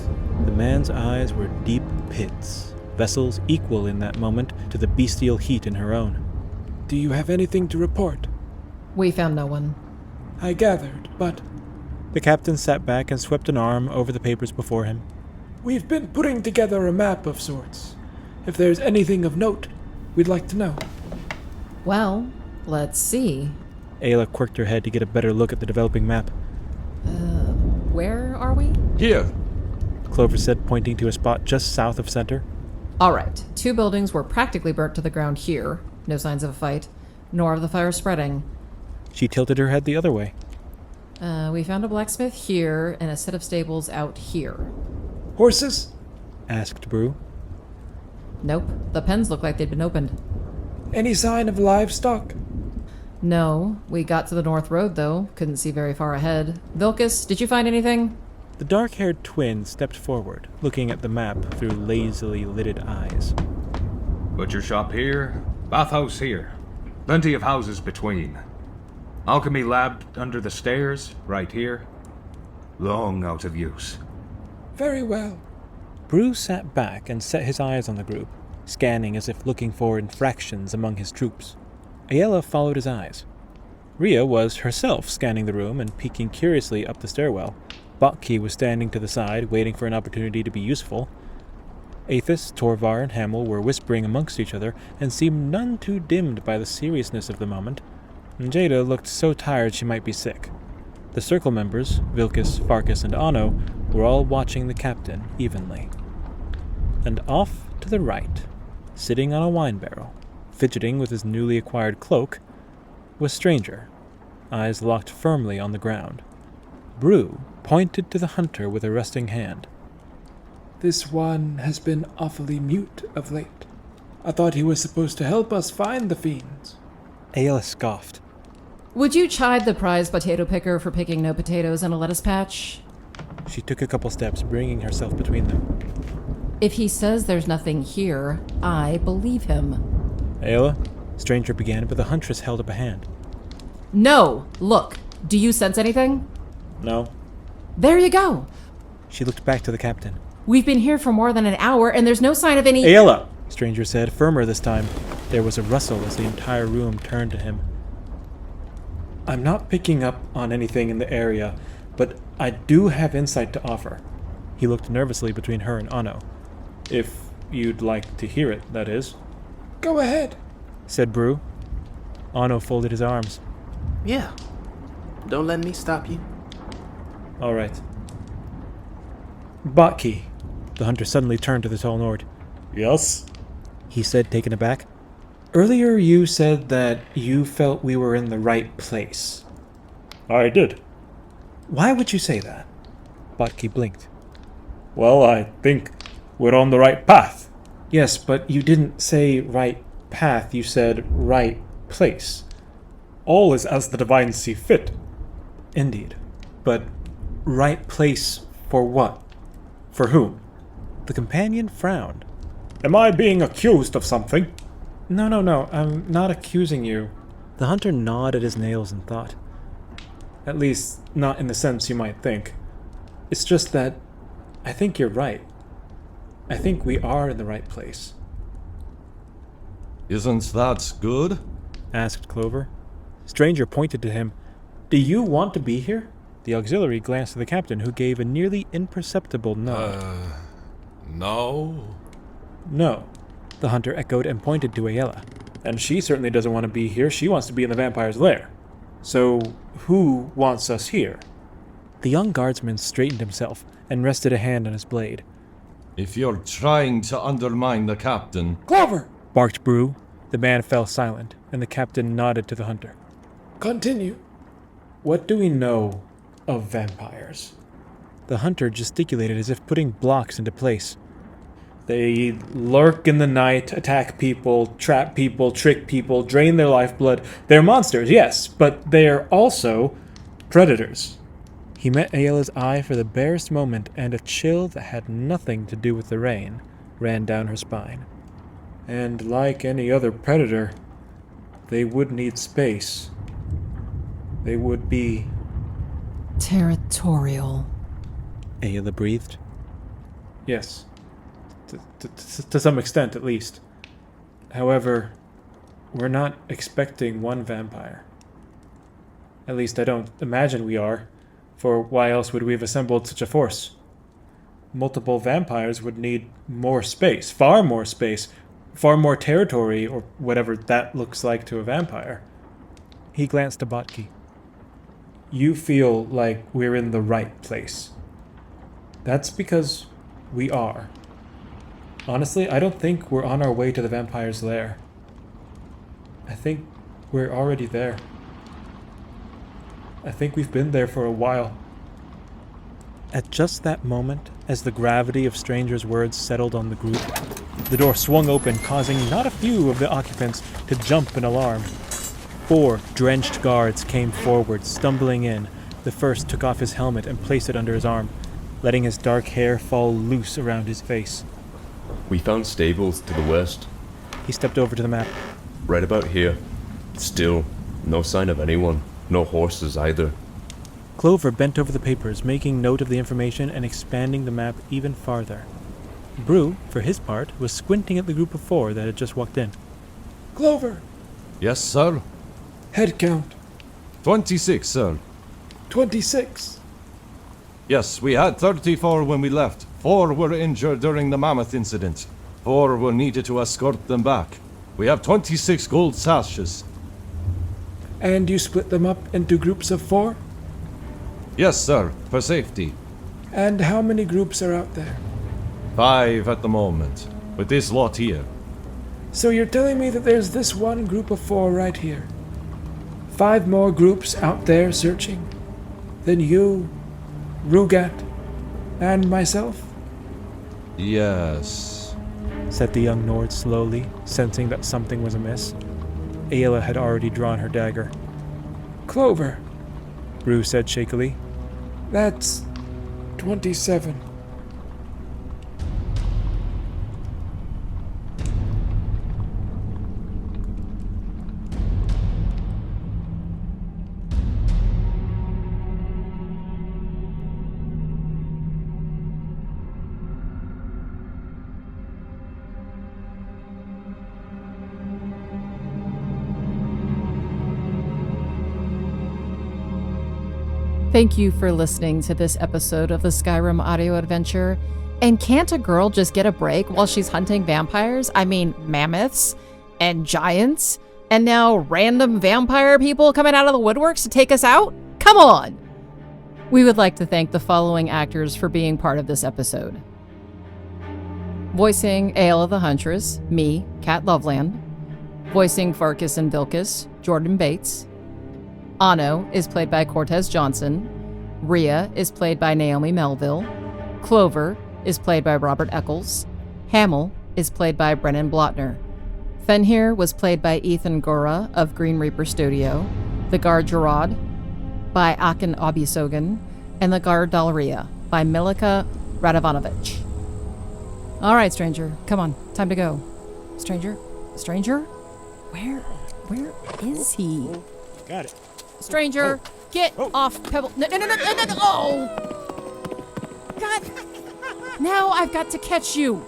The man's eyes were deep pits, vessels equal in that moment to the bestial heat in her own. Do you have anything to report? We found no one. I gathered, but... The captain sat back and swept an arm over the papers before him. We've been putting together a map of sorts. If there's anything of note, we'd like to know. Well, let's see. Aela quirked her head to get a better look at the developing map. Where are we? Here. Clover said, pointing to a spot just south of center. All right. 2 buildings were practically burnt to the ground here. No signs of a fight, nor of the fire spreading. She tilted her head the other way. We found a blacksmith here and a set of stables out here. Horses? Asked Brew. Nope. The pens look like they'd been opened. Any sign of livestock? No. We got to the North Road, though. Couldn't see very far ahead. Vilkus, did you find anything? The dark-haired twin stepped forward, looking at the map through lazily lidded eyes. Butcher shop here, bathhouse here. Plenty of houses between. Alchemy lab under the stairs, right here. Long out of use. Very well. Brew sat back and set his eyes on the group, scanning as if looking for infractions among his troops. Aela followed his eyes. Rhea was herself scanning the room and peeking curiously up the stairwell. Botki was standing to the side, waiting for an opportunity to be useful. Aethys, Torvar, and Hamel were whispering amongst each other and seemed none too dimmed by the seriousness of the moment. And Jada looked so tired she might be sick. The circle members, Vilkus, Farkus, and Anno, were all watching the captain evenly. And off to the right, sitting on a wine barrel, fidgeting with his newly acquired cloak, was Stranger, eyes locked firmly on the ground. Brew pointed to the hunter with a resting hand. This one has been awfully mute of late. I thought he was supposed to help us find the fiends. Aela scoffed. Would you chide the prize potato picker for picking no potatoes in a lettuce patch? She took a couple steps, bringing herself between them. If he says there's nothing here, I believe him. Aela? Stranger began, but the huntress held up a hand. No! Look, do you sense anything? No. There you go! She looked back to the captain. We've been here for more than an hour, and there's no sign of any— Aela! Stranger said, firmer this time. There was a rustle as the entire room turned to him. I'm not picking up on anything in the area, but I do have insight to offer. He looked nervously between her and Anno. If you'd like to hear it, that is. Go ahead, said Brew. Anno folded his arms. Yeah. Don't let me stop you. All right. Botki. The hunter suddenly turned to the tall Nord. Yes? He said, taken aback. Earlier you said that you felt we were in the right place. I did. Why would you say that? Botki blinked. Well, I think we're on the right path. Yes, but you didn't say right path, you said right place. All is as the divine see fit. Indeed. But right place for what? For whom? The companion frowned. Am I being accused of something? No, I'm not accusing you. The hunter gnawed at his nails in thought. At least, not in the sense you might think. It's just that I think you're right. I think we are in the right place. Isn't that good? Asked Clover. Stranger pointed to him. Do you want to be here? The auxiliary glanced at the captain, who gave a nearly imperceptible nod. No. No, the hunter echoed and pointed to Aela. And she certainly doesn't want to be here. She wants to be in the vampire's lair. So, who wants us here? The young guardsman straightened himself and rested a hand on his blade. If you're trying to undermine the captain... Clover! Barked Brew. The man fell silent, and the captain nodded to the hunter. Continue. What do we know of vampires? The hunter gesticulated as if putting blocks into place. They lurk in the night, attack people, trap people, trick people, drain their lifeblood. They're monsters, yes, but they're also predators. He met Aela's eye for the barest moment, and a chill that had nothing to do with the rain ran down her spine. And like any other predator, they would need space. They would be... territorial. Aela breathed. Yes. To some extent, at least. However, we're not expecting one vampire. At least I don't imagine we are, for why else would we have assembled such a force? Multiple vampires would need more space, far more territory, or whatever that looks like to a vampire. He glanced to Botki. You feel like we're in the right place. That's because we are. Honestly, I don't think we're on our way to the vampire's lair. I think we're already there. I think we've been there for a while. At just that moment, as the gravity of Stranger's words settled on the group, the door swung open, causing not a few of the occupants to jump in alarm. 4 drenched guards came forward, stumbling in. The first took off his helmet and placed it under his arm, letting his dark hair fall loose around his face. We found stables to the west. He stepped over to the map. Right about here. Still, no sign of anyone. No horses either. Clover bent over the papers, making note of the information and expanding the map even farther. Brew, for his part, was squinting at the group of 4 that had just walked in. Clover. Yes, sir? Head count. 26, sir. 26. Yes, we had 34 when we left. 4 were injured during the Mammoth incident. 4 were needed to escort them back. We have 26 gold sashes. And you split them up into groups of 4? Yes, sir, for safety. And how many groups are out there? 5 at the moment, with this lot here. So you're telling me that there's this one group of 4 right here? 5 more groups out there searching? Then you, Rugat, and myself? Yes, said the young Nord slowly, sensing that something was amiss. Aela had already drawn her dagger. Clover, Brew said shakily. That's 27. Thank you for listening to this episode of the Skyrim audio adventure. And can't a girl just get a break while she's hunting vampires? I mean, mammoths and giants, and now random vampire people coming out of the woodworks to take us out? Come on! We would like to thank the following actors for being part of this episode. Voicing Aela the Huntress, me, Kat Loveland. Voicing Farkus and Vilkus, Jorden Bates. Anno is played by Cortez Johnson. Rhea is played by Naomi Melville. Clover is played by Robert Eccles. Hamel is played by Brennan Blotner. Fenhir was played by Ethan Gura of Green Reaper Studio. The guard Jerrod by Abisogun. And the guard Dalria by Milica Radovanovic. All right, stranger, come on, time to go. Stranger? Where is he? Got it. Stranger, get off Pebble. No. Oh! God. Now I've got to catch you.